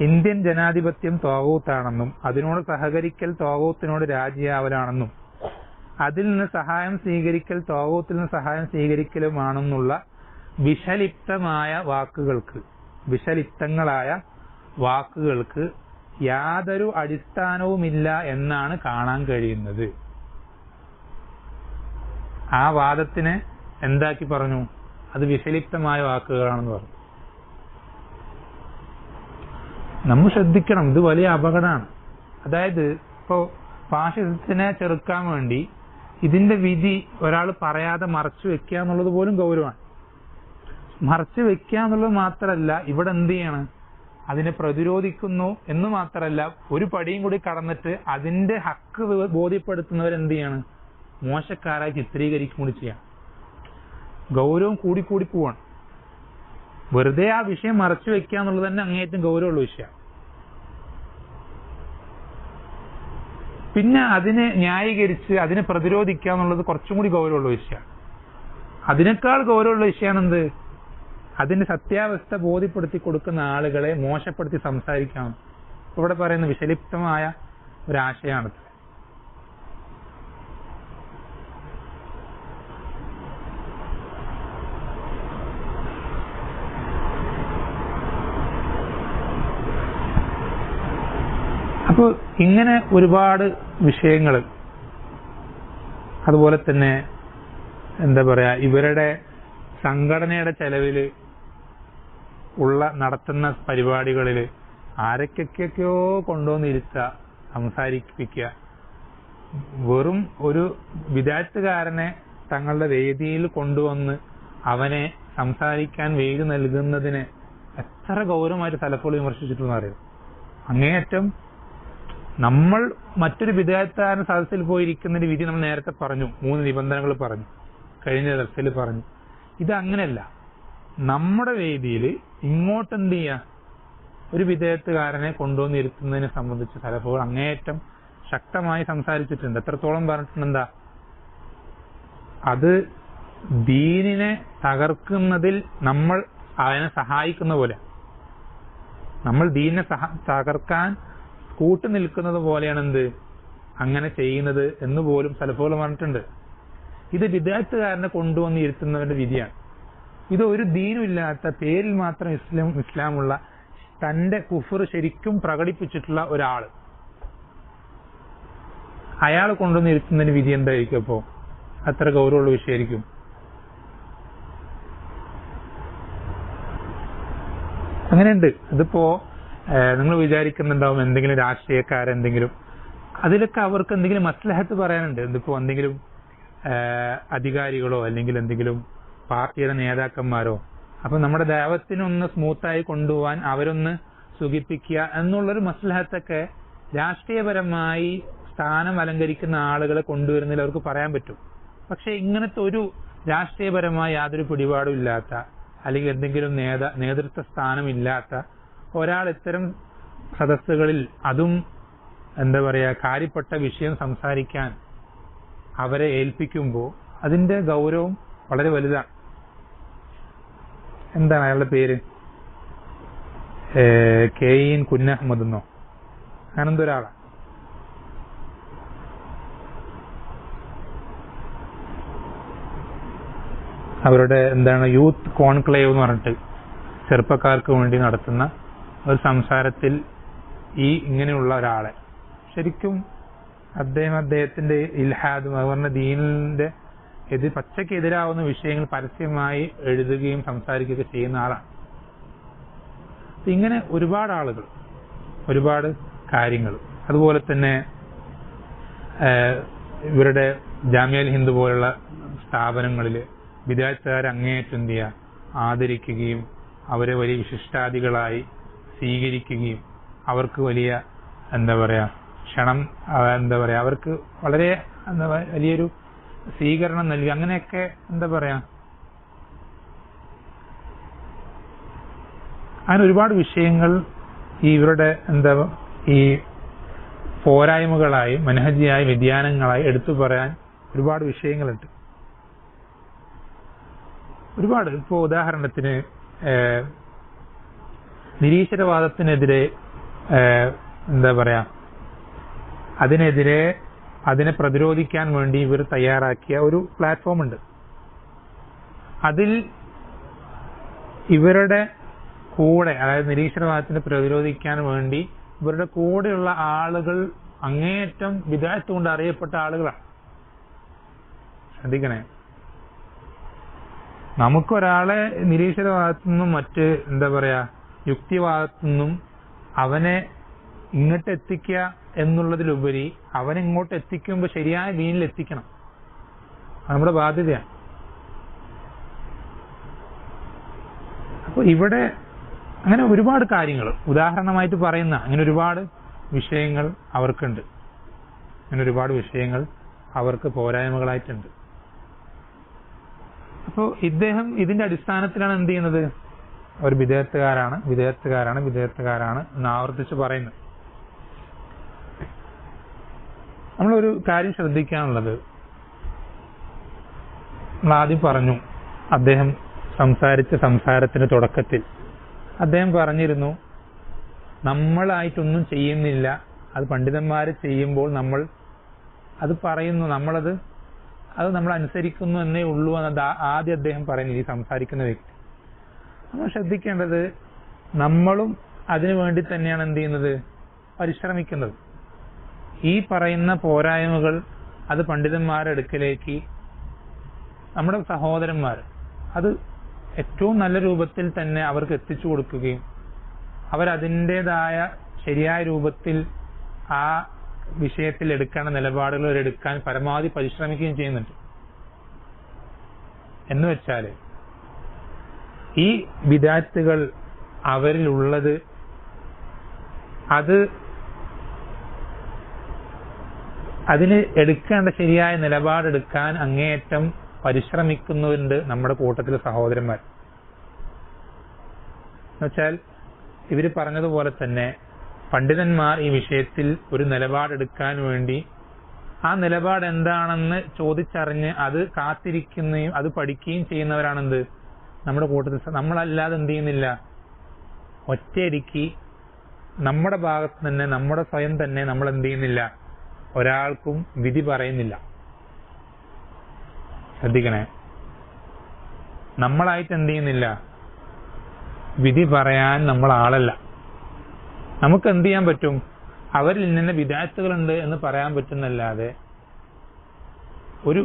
ഇന്ത്യൻ ജനാധിപത്യം ത്വാഗൂത്താണെന്നും അതിനോട് സഹകരിക്കൽ ത്വാഗൂത്തിനോട് രാജിയാവലാണെന്നും അതിൽ നിന്ന് സഹായം സ്വീകരിക്കൽ ത്വാഗൂത്തിൽ നിന്ന് സഹായം സ്വീകരിക്കലുമാണെന്നുള്ള വിഷലിപ്തങ്ങളായ വാക്കുകൾക്ക് യാതൊരു അടിസ്ഥാനവുമില്ല എന്നാണ് കാണാൻ കഴിയുന്നത്. ആ വാദത്തിനെ എന്താക്കി പറഞ്ഞു? അത് വിഷലിപ്തമായ വാക്കുകളാണെന്ന് പറഞ്ഞു. നമ്മൾ ശ്രദ്ധിക്കണം, ഇത് വലിയ അപകടമാണ്. അതായത് ഇപ്പോ ഫാഷിസത്തിനെ ചെറുക്കാൻ വേണ്ടി ഇതിന്റെ വിധി ഒരാൾ പറയാതെ മറച്ചു വെക്കുക എന്നുള്ളത് പോലും ഗൗരവമാണ്. മറച്ചു വെക്കുക എന്നുള്ളത് മാത്രമല്ല, ഇവിടെ എന്ത് ചെയ്യാണ്, അതിനെ പ്രതിരോധിക്കുന്നു എന്ന് മാത്രമല്ല, ഒരു പടിയും കൂടി കടന്നിട്ട് അതിന്റെ ഹക്ക് ബോധ്യപ്പെടുത്തുന്നവരെന്ത് ചെയ്യാണ്, മോശക്കാരായി ചിത്രീകരിക്കും കൂടി ചെയ്യാം. ഗൗരവം കൂടിക്കൂടി പോവാണ്. വെറുതെ ആ വിഷയം മറച്ചു വെക്കുക എന്നുള്ളത് തന്നെ അങ്ങേയറ്റം ഗൗരവമുള്ള വിഷയമാണ്. പിന്നെ അതിനെ ന്യായീകരിച്ച് അതിനെ പ്രതിരോധിക്കുക എന്നുള്ളത് കുറച്ചും കൂടി ഗൗരവമുള്ള വിഷയമാണ്. അതിനേക്കാൾ ഗൗരവമുള്ള വിഷയമാണ് എന്ത്? അതിന്റെ സത്യാവസ്ഥ ബോധ്യപ്പെടുത്തി കൊടുക്കുന്ന ആളുകളെ മോശപ്പെടുത്തി സംസാരിക്കാം. ഇവിടെ പറയുന്ന വിഷലിപ്തമായ ഒരാശയമാണത്. അപ്പോൾ ഇങ്ങനെ ഒരുപാട് വിഷയങ്ങൾ, അതുപോലെ തന്നെ ഇവരുടെ സംഘടനയുടെ ചെലവിൽ നടത്തുന്ന പരിപാടികളിൽ ആരൊക്കെയൊക്കെയോ കൊണ്ടുവന്നിരുത്തുക, സംസാരിപ്പിക്കുക. വെറും ഒരു വിദാഴ്ത്തുകാരനെ തങ്ങളുടെ വേദിയിൽ കൊണ്ടുവന്ന് അവനെ സംസാരിക്കാൻ വേദി നൽകുന്നതിനെ എത്ര ഗൗരവമായിട്ട് സലഫുകൾ വിമർശിച്ചിട്ടെന്ന് അറിയാം. അങ്ങേയറ്റം നമ്മൾ മറ്റൊരു വിദാഴ്ത്തുകാരൻ സദസ്സിൽ പോയിരിക്കുന്നതിന് വിധി നമ്മൾ നേരത്തെ പറഞ്ഞു, 3 നിബന്ധനകൾ പറഞ്ഞു, കഴിഞ്ഞ ദർസിൽ പറഞ്ഞു. ഇത് അങ്ങനെയല്ല. നമ്മുടെ വേദിയിൽ ഇങ്ങോട്ട് എന്ത് ചെയ്യുക, ഒരു വിദേഹത്തുകാരനെ കൊണ്ടുവന്നിരുത്തുന്നതിനെ സംബന്ധിച്ച് സലഫുകൾ അങ്ങേയറ്റം ശക്തമായി സംസാരിച്ചിട്ടുണ്ട്. എത്രത്തോളം പറഞ്ഞിട്ടുണ്ട്? അത് ദീനിനെ തകർക്കുന്നതിൽ നമ്മൾ അതിനെ സഹായിക്കുന്ന പോലെ, നമ്മൾ ദീനിനെ തകർക്കാൻ കൂട്ടു നിൽക്കുന്നത് പോലെയാണ് അങ്ങനെ ചെയ്യുന്നത് എന്ന് പോലും സലഫുകൾ പറഞ്ഞിട്ടുണ്ട്. ഇത് വിദാഴ്ത്തുകാരനെ കൊണ്ടുവന്ന് ഇരുത്തുന്നവരുടെ വിധിയാണ്. ഇത് ഒരു ദീനും ഇല്ലാത്ത, പേരിൽ മാത്രം ഇസ്ലാമുള്ള, തന്റെ കുഫർ ശരിക്കും പ്രകടിപ്പിച്ചിട്ടുള്ള ഒരാള്, അയാൾ കൊണ്ടുവന്ന് ഇരുത്തുന്നതിന് വിധി എന്തായിരിക്കും? അപ്പോ അത്ര ഗൗരവമുള്ള വിഷയമായിരിക്കും. അങ്ങനെയുണ്ട്. അതിപ്പോ നിങ്ങൾ വിചാരിക്കുന്നുണ്ടാവും എന്തെങ്കിലും രാഷ്ട്രീയക്കാരെന്തെങ്കിലും, അതിലൊക്കെ അവർക്ക് എന്തെങ്കിലും മസ്ലഹത്ത് പറയാനുണ്ട്. ഇതിപ്പോ എന്തെങ്കിലും അധികാരികളോ അല്ലെങ്കിൽ എന്തെങ്കിലും പാർട്ടിയുടെ നേതാക്കന്മാരോ, അപ്പൊ നമ്മുടെ ദൈവത്തിനൊന്ന് സ്മൂത്തായി കൊണ്ടുപോകാൻ അവരൊന്ന് സുഖിപ്പിക്കുക എന്നുള്ളൊരു മസ്ലഹത്തൊക്കെ രാഷ്ട്രീയപരമായി സ്ഥാനം അലങ്കരിക്കുന്ന ആളുകളെ കൊണ്ടുവരുന്നതിൽ അവർക്ക് പറയാൻ പറ്റും. പക്ഷെ ഇങ്ങനത്തെ ഒരു രാഷ്ട്രീയപരമായ യാതൊരു പിടിപാടും ഇല്ലാത്ത, അല്ലെങ്കിൽ എന്തെങ്കിലും നേതൃത്വ സ്ഥാനമില്ലാത്ത ഒരാൾ ഇത്തരം സദസ്സുകളിൽ, അതും കാര്യപ്പെട്ട വിഷയം സംസാരിക്കാൻ അവരെ ഏൽപ്പിക്കുമ്പോൾ അതിന്റെ ഗൗരവം വളരെ വലുതാണ്. എന്താണ് അയാളുടെ പേര്? കെയിൻ കുഞ്ഞഹമ്മദ് എന്നോ അങ്ങനെന്തൊരാളാണ്. അവരുടെ എന്താണ് യൂത്ത് കോൺക്ലേവ് എന്ന് പറഞ്ഞിട്ട് ചെറുപ്പക്കാർക്ക് വേണ്ടി നടത്തുന്ന ഒരു സംസാരത്തിൽ ഇങ്ങനെയുള്ള ഒരാളെ ശരിക്കും അദ്ദേഹത്തിന്റെ ഇൽഹാദും അതുപോലെ ദീനിന്റെ പച്ചക്കെതിരാവുന്ന വിഷയങ്ങൾ പരസ്യമായി എഴുതുകയും സംസാരിക്കുകയൊക്കെ ചെയ്യുന്ന ആളാണ്. ഇങ്ങനെ ഒരുപാട് ആളുകൾ, ഒരുപാട് കാര്യങ്ങൾ. അതുപോലെ തന്നെ ഇവരുടെ ജാമിഅൽ ഹിന്ദ് പോലുള്ള സ്ഥാപനങ്ങളിൽ വിദ്യാർത്ഥിക്കാരെ അങ്ങേയറ്റം എന്ത് ചെയ്യുക, ആദരിക്കുകയും അവരെ വലിയ വിശിഷ്ടാദികളായി സ്വീകരിക്കുകയും അവർക്ക് വലിയ ക്ഷണം അവർക്ക് വളരെ വലിയൊരു സ്വീകരണം നൽകി, അങ്ങനെയൊക്കെ അങ്ങനെ ഒരുപാട് വിഷയങ്ങൾ ഇവരുടെ ഈ പോരായ്മകളായി മനഹജിയായി വ്യതിയാനങ്ങളായി എടുത്തു പറയാൻ ഒരുപാട് വിഷയങ്ങളുണ്ട്. ഒരുപാട്. ഇപ്പോൾ ഉദാഹരണത്തിന് നിരീശ്വരവാദത്തിനെതിരെ അതിനെ പ്രതിരോധിക്കാൻ വേണ്ടി ഇവർ തയ്യാറാക്കിയ ഒരു പ്ലാറ്റ്ഫോം ഉണ്ട്. അതിൽ ഇവരുടെ കൂടെ, അതായത് നിരീശ്വരവാദത്തിനെ പ്രതിരോധിക്കാൻ വേണ്ടി ഇവരുടെ കൂടെയുള്ള ആളുകൾ അങ്ങേയറ്റം വിദഅത്ത് കൊണ്ട് അറിയപ്പെട്ട ആളുകളാണ്. ശ്രദ്ധിക്കണേ, നമുക്കൊരാളെ നിരീശ്വരവാദത്തു നിന്നും മറ്റ് യുക്തിവാദത്തു നിന്നും അവനെ ഇങ്ങോട്ട് എത്തിക്കുക എന്നുള്ളതിലുപരി അവനെ ഇങ്ങോട്ട് എത്തിക്കുമ്പോൾ ശരിയായ ദീനിൽ എത്തിക്കണം. നമ്മുടെ ബാധ്യതയാണ്. അപ്പൊ ഇവിടെ അങ്ങനെ ഒരുപാട് കാര്യങ്ങൾ ഉദാഹരണമായിട്ട് പറയുന്ന അങ്ങനെ ഒരുപാട് വിഷയങ്ങൾ അവർക്കുണ്ട്. അങ്ങനെ ഒരുപാട് വിഷയങ്ങൾ അവർക്ക് പോരായ്മകളായിട്ടുണ്ട്. അപ്പോൾ ഇദ്ദേഹം ഇതിന്റെ അടിസ്ഥാനത്തിലാണ് എന്ത് ചെയ്യുന്നത്, അവർ വിദേഹത്തുകാരാണ് എന്ന് ആവർത്തിച്ച് പറയുന്നത്. നമ്മളൊരു കാര്യം ശ്രദ്ധിക്കാനുള്ളത്, നമ്മൾ ആദ്യം പറഞ്ഞു, അദ്ദേഹം സംസാരിച്ച സംസാരത്തിന്റെ തുടക്കത്തിൽ അദ്ദേഹം പറഞ്ഞിരുന്നു, നമ്മളായിട്ടൊന്നും ചെയ്യുന്നില്ല, അത് പണ്ഡിതന്മാർ ചെയ്യുമ്പോൾ നമ്മൾ അത് പറയുന്നു, അത് നമ്മൾ അനുസരിക്കുന്നു എന്നേ ഉള്ളൂ എന്ന് ആദ്യം അദ്ദേഹം പറയുന്നു. ഈ സംസാരിക്കുന്ന വ്യക്തി നമ്മൾ ശ്രദ്ധിക്കേണ്ടത്, നമ്മളും അതിനു വേണ്ടി തന്നെയാണ് എന്ത് ചെയ്യുന്നത്, പരിശ്രമിക്കുന്നത്. ഈ പറയുന്ന പോരായ്മകൾ അത് പണ്ഡിതന്മാരുടെ അടുക്കലേക്ക് നമ്മുടെ സഹോദരന്മാർ അത് ഏറ്റവും നല്ല രൂപത്തിൽ തന്നെ അവർക്ക് എത്തിച്ചു കൊടുക്കുകയും അവരതിൻ്റെതായ ശരിയായ രൂപത്തിൽ ആ വിഷയത്തിൽ എടുക്കേണ്ട നിലപാടുകൾ എടുക്കാൻ പരമാവധി പരിശ്രമിക്കുകയും ചെയ്യുന്നുണ്ട്. എന്ന് വെച്ചാൽ ഈ വിദഅത്തുകൾ അവരിലുള്ളത് അതിന് എടുക്കേണ്ട ശരിയായ നിലപാടെടുക്കാൻ അങ്ങേയറ്റം പരിശ്രമിക്കുന്നുണ്ട് നമ്മുടെ കൂട്ടത്തിലെ സഹോദരന്മാർ. എന്നുവെച്ചാൽ ഇവര് പറഞ്ഞതുപോലെ തന്നെ പണ്ഡിതന്മാർ ഈ വിഷയത്തിൽ ഒരു നിലപാടെടുക്കാൻ വേണ്ടി ആ നിലപാട് എന്താണെന്ന് ചോദിച്ചറിഞ്ഞ് അത് കാത്തിരിക്കുകയും അത് പഠിക്കുകയും ചെയ്യുന്നവരാണെന്ത് നമ്മുടെ കൂട്ടത്തിൽ. നമ്മളല്ലാതെ എന്ത് ചെയ്യുന്നില്ല, ഒറ്റയടിക്ക് നമ്മുടെ ഭാഗത്ത് തന്നെ നമ്മുടെ സ്വയം തന്നെ നമ്മൾ എന്ത് ചെയ്യുന്നില്ല, ഒരാൾക്കും വിധി പറയുന്നില്ല. ശ്രദ്ധിക്കണേ, നമ്മളായിട്ട് എന്ത് ചെയ്യുന്നില്ല, വിധി പറയാൻ നമ്മൾ ആളല്ല. നമുക്ക് എന്ത് ചെയ്യാൻ പറ്റും, അവരിൽ ഇന്ന വിദഅത്തുകളുണ്ട് എന്ന് പറയാൻ പറ്റുന്നല്ലാതെ ഒരു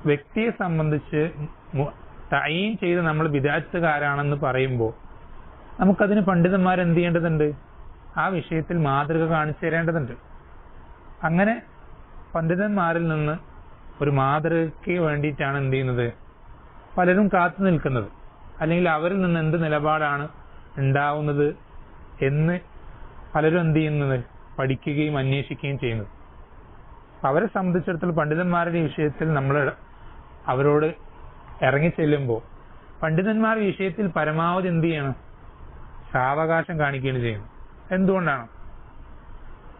വ്യക്തിയെ സംബന്ധിച്ച് തഈൻ ചെയ്ത് നമ്മൾ വിദഅത്തുകാരാണെന്ന് പറയുമ്പോൾ നമുക്കതിന് പണ്ഡിതന്മാർ എന്ത് ചെയ്യേണ്ടതുണ്ട്, ആ വിഷയത്തിൽ മാതൃക കാണിച്ചു തരേണ്ടതുണ്ട്. അങ്ങനെ പണ്ഡിതന്മാരിൽ നിന്ന് ഒരു മാതൃകയ്ക്ക് വേണ്ടിയിട്ടാണ് എന്ത് ചെയ്യുന്നത്, പലരും കാത്തു നിൽക്കുന്നത്. അല്ലെങ്കിൽ അവരിൽ നിന്ന് എന്ത് നിലപാടാണ് ഉണ്ടാവുന്നത് എന്ന് പലരും എന്ത് ചെയ്യുന്നത്, പഠിക്കുകയും അന്വേഷിക്കുകയും ചെയ്യുന്നത്. അവരെ സംബന്ധിച്ചിടത്തോളം പണ്ഡിതന്മാരുടെ വിഷയത്തിൽ നമ്മൾ അവരോട് ഇറങ്ങിച്ചെല്ലുമ്പോൾ പണ്ഡിതന്മാരുടെ വിഷയത്തിൽ പരമാവധി എന്ത് ചെയ്യണം, സാവകാശം കാണിക്കുകയാണ് ചെയ്യുന്നത്. എന്തുകൊണ്ടാണ്?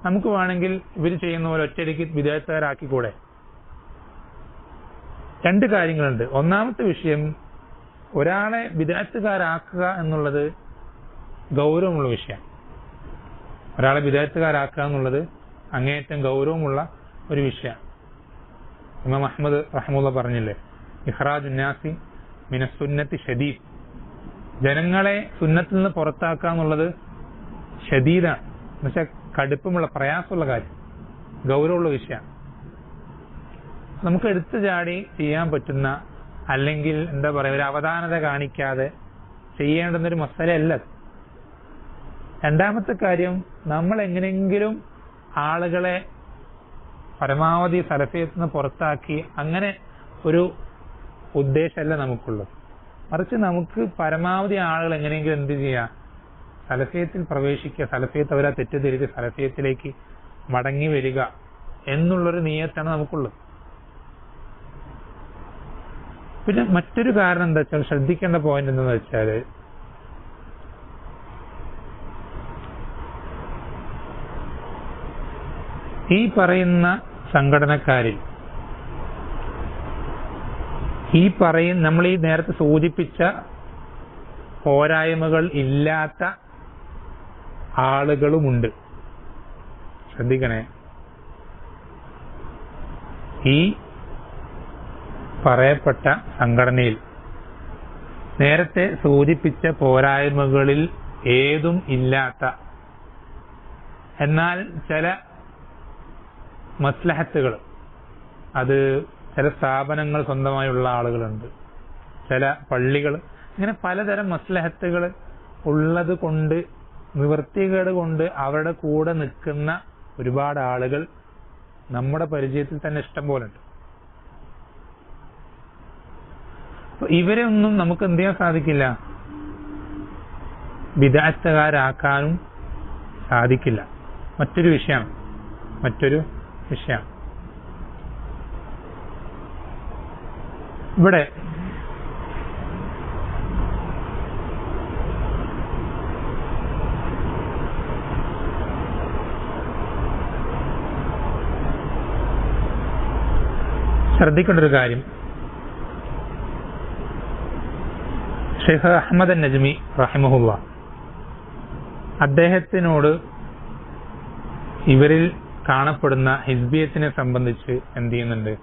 നമുക്ക് വേണമെങ്കിൽ ഇവർ ചെയ്യുന്ന പോലെ ഒറ്റയടിക്ക് വിദഅത്തുകാരാക്കിക്കൂടെ? രണ്ട് കാര്യങ്ങളുണ്ട്. ഒന്നാമത്തെ വിഷയം, ഒരാളെ വിദഅത്തുകാരാക്കുക എന്നുള്ളത് ഗൗരവമുള്ള വിഷയം. ഒരാളെ വിദഅത്തുകാരാക്കുക എന്നുള്ളത് അങ്ങേയറ്റം ഗൗരവമുള്ള ഒരു വിഷയമാണ്. ഇമാം അഹ്മദ് റഹ്മത്തുള്ളാഹി പറഞ്ഞില്ലേ, ഇഖ്റാജുൻ നാസി മിനസുന്നത്തി ഷദീദ്. ജനങ്ങളെ സുന്നത്തിൽ നിന്ന് പുറത്താക്കുക എന്നുള്ളത് ഷദീദാണ്, എന്നുവെച്ചാൽ കടുപ്പമുള്ള പ്രയാസമുള്ള കാര്യം, ഗൗരവമുള്ള വിഷയമാണ്. നമുക്ക് എടുത്തു ചാടി ചെയ്യാൻ പറ്റുന്ന, അല്ലെങ്കിൽ എന്താ പറയുക, ഒരു അവധാനത കാണിക്കാതെ ചെയ്യേണ്ടുന്നൊരു മസലയല്ല. രണ്ടാമത്തെ കാര്യം, നമ്മൾ എങ്ങനെയെങ്കിലും ആളുകളെ പരമാവധി സലഫിയത്തിൽ നിന്ന് പുറത്താക്കി അങ്ങനെ ഒരു ഉദ്ദേശമല്ല നമുക്കുള്ളത്. മറിച്ച് നമുക്ക് പരമാവധി ആളുകൾ എങ്ങനെയെങ്കിലും എന്ത് ചെയ്യുക, സലഫിയത്തിൽ പ്രവേശിക്കുക, സലഫിയത്ത് അവരെ തെറ്റിദ്ധരിച്ച് സലഫിയത്തിലേക്ക് മടങ്ങി വരിക എന്നുള്ളൊരു നിയത്താണ് നമുക്കുള്ളത്. പിന്നെ മറ്റൊരു കാരണം എന്താ വെച്ചാൽ, ശ്രദ്ധിക്കേണ്ട പോയിന്റ് എന്താണെന്ന് വെച്ചാൽ, ഈ പറയുന്ന സംഘടനക്കാരിൽ നമ്മൾ ഈ നേരത്തെ സൂചിപ്പിച്ച പോരായ്മകൾ ഇല്ലാത്ത ആളുകളുമുണ്ട്. ശ്രദ്ധിക്കണേ, ഈ പറയപ്പെട്ട സംഘടനയിൽ നേരത്തെ സൂചിപ്പിച്ച പോരായ്മകളിൽ ഏതും ഇല്ലാത്ത, എന്നാൽ ചില മസ്ലഹത്തുകൾ, അത് ചില സ്ഥാപനങ്ങൾ സ്വന്തമായുള്ള ആളുകളുണ്ട്, ചില പള്ളികൾ, ഇങ്ങനെ പലതരം മസ്ലഹത്തുകൾ ഉള്ളത് കൊണ്ട്, നിവൃത്തികേട് കൊണ്ട് അവരുടെ കൂടെ നിൽക്കുന്ന ഒരുപാട് ആളുകൾ നമ്മുടെ പരിചയത്തിൽ തന്നെ ഇഷ്ടം പോലെ ഉണ്ട്. ഇവരെ ഒന്നും നമുക്ക് എന്ത് ചെയ്യാൻ സാധിക്കില്ല, ബിദ്അത്തുകാരാക്കാനും സാധിക്കില്ല. മറ്റൊരു വിഷയമാണ്. ഇവിടെ ശ്രദ്ധിക്കേണ്ട ഒരു കാര്യം, ഷെയ്ഖ് അഹ്മദ് നജ്മി റഹിമഹുള്ള അദ്ദേഹത്തിനോട് ഇവരിൽ കാണപ്പെടുന്ന ഹിസ്ബിയത്തിനെ സംബന്ധിച്ച് എന്ത് ചെയ്യുന്നുണ്ട്,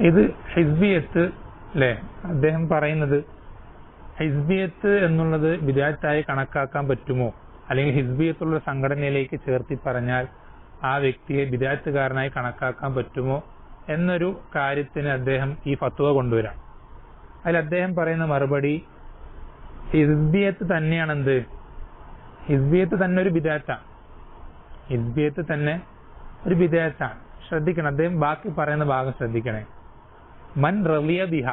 ഇത് ഹിസ്ബിയത്ത് അല്ലെ, അദ്ദേഹം പറയുന്നത് ഹിസ്ബിയത്ത് എന്നുള്ളത് ബിദ്അത്തായി കണക്കാക്കാൻ പറ്റുമോ, അല്ലെങ്കിൽ ഹിസ്ബിയത്തുള്ള സംഘടനയിലേക്ക് ചേർത്തി പറഞ്ഞാൽ ആ വ്യക്തിയെ ബിദ്അത്തുകാരനായി കണക്കാക്കാൻ പറ്റുമോ എന്നൊരു കാര്യത്തിന് അദ്ദേഹം ഈ ഫത്വ കൊണ്ടുവരാം. അതിൽ അദ്ദേഹം പറയുന്ന മറുപടി, ഹിസ്ബിയത്ത് തന്നെയാണെന്ത്, ഹിസ്ബിയത്ത് തന്നെ ഒരു ബിദ്അത്താണ്, ഹിസ്ബിയത്ത് തന്നെ ഒരു ബിദ്അത്താണ്. ശ്രദ്ധിക്കണം, അദ്ദേഹം ബാക്കി പറയുന്ന ഭാഗം ശ്രദ്ധിക്കണേ. മൻ റളിയ ബിഹ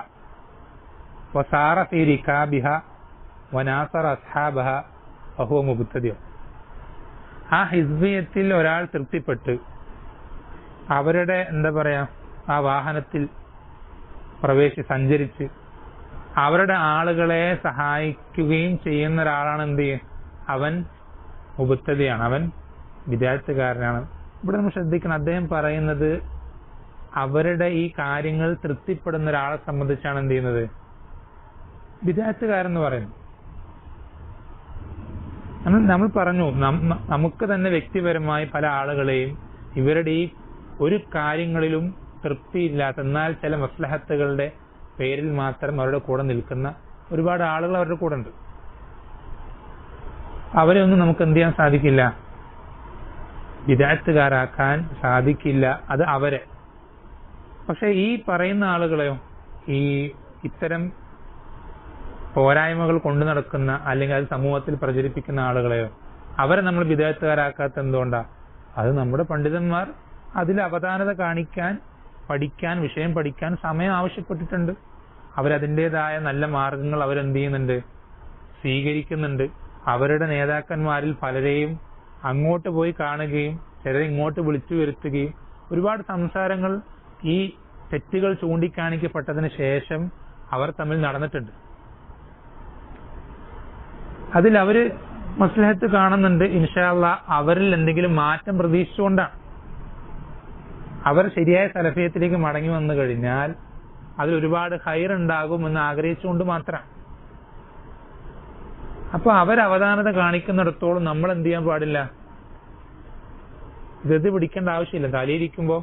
വസാറ ഫീ റികാബിഹ വനാസറ അസ്ഹാബഹ ഫഹുവ മുബ്തദിഉ. ആ ഹിസ്ബിയത്തിൽ ഒരാൾ തൃപ്തിപ്പെട്ട് അവരുടെ എന്താ പറയാ ആ വാഹനത്തിൽ സഞ്ചരിച്ച് അവരുടെ ആളുകളെ സഹായിക്കുകയും ചെയ്യുന്ന ഒരാളാണ് എന്ത് ചെയ്യും, അവൻ മുബ്തദിയാണ്, അവൻ ബിദ്അത്തുകാരനാണ്. ഇവിടെ നമ്മൾ ശ്രദ്ധിക്കണം, അദ്ദേഹം പറയുന്നത് അവരുടെ ഈ കാര്യങ്ങൾ തൃപ്തിപ്പെടുന്ന ഒരാളെ സംബന്ധിച്ചാണ് എന്ത് ചെയ്യുന്നത്, ബിദ്അത്തുകാരെന്ന് പറയുന്നു. നമ്മൾ പറഞ്ഞു, നമുക്ക് തന്നെ വ്യക്തിപരമായി പല ആളുകളെയും ഇവരുടെ ഈ ഒരു കാര്യങ്ങളിലും തൃപ്തിയില്ലാത്ത, എന്നാൽ ചില മസ്ലഹത്തുകളുടെ പേരിൽ മാത്രം അവരുടെ കൂടെ നിൽക്കുന്ന ഒരുപാട് ആളുകൾ അവരുടെ കൂടെ ഉണ്ട്. അവരെ ഒന്നും നമുക്ക് എന്ത് ചെയ്യാൻ സാധിക്കില്ല, ബിദ്അത്തുകാരാക്കാൻ സാധിക്കില്ല, അത് അവരെ. പക്ഷെ ഈ പറയുന്ന ആളുകളെയോ, ഈ ഇത്തരം പോരായ്മകൾ കൊണ്ടു നടക്കുന്ന അല്ലെങ്കിൽ അത് സമൂഹത്തിൽ പ്രചരിപ്പിക്കുന്ന ആളുകളെയോ അവരെ നമ്മൾ ബിദ്അത്തുകാരാക്കാത്ത എന്തുകൊണ്ടാ, അത് നമ്മുടെ പണ്ഡിതന്മാർ അതിൽ അവധാനത കാണിക്കാൻ, പഠിക്കാൻ, വിഷയം പഠിക്കാൻ സമയം ആവശ്യപ്പെട്ടിട്ടുണ്ട്. അവരതിൻ്റെതായ നല്ല മാർഗങ്ങൾ അവരെന്ത് ചെയ്യുന്നുണ്ട്, സ്വീകരിക്കുന്നുണ്ട്. അവരുടെ നേതാക്കന്മാരിൽ പലരെയും അങ്ങോട്ട് പോയി കാണുകയും ചിലരെ ഇങ്ങോട്ട് വിളിച്ചു വരുത്തുകയും ഒരുപാട് സംസാരങ്ങൾ ഈ തെറ്റുകൾ ചൂണ്ടിക്കാണിക്കപ്പെട്ടതിന് ശേഷം അവർ തമ്മിൽ നടന്നിട്ടുണ്ട്. അതിൽ അവര് മസ്ലഹത്ത് കാണുന്നുണ്ട്. ഇൻഷാ അല്ലാഹ് അവരിൽ എന്തെങ്കിലും മാറ്റം പ്രതീക്ഷിച്ചുകൊണ്ടാണ്. അവർ ശരിയായ സലഫിയത്തിലേക്ക് മടങ്ങി വന്നു കഴിഞ്ഞാൽ അതിൽ ഒരുപാട് ഖൈർ ഉണ്ടാകുമെന്ന് ആഗ്രഹിച്ചുകൊണ്ട് മാത്രം. അപ്പൊ അവരവധാനത കാണിക്കുന്നിടത്തോളം നമ്മൾ എന്ത് ചെയ്യാൻ പാടില്ല, ധൃതി പിടിക്കേണ്ട ആവശ്യമില്ല. തലയിരിക്കുമ്പോ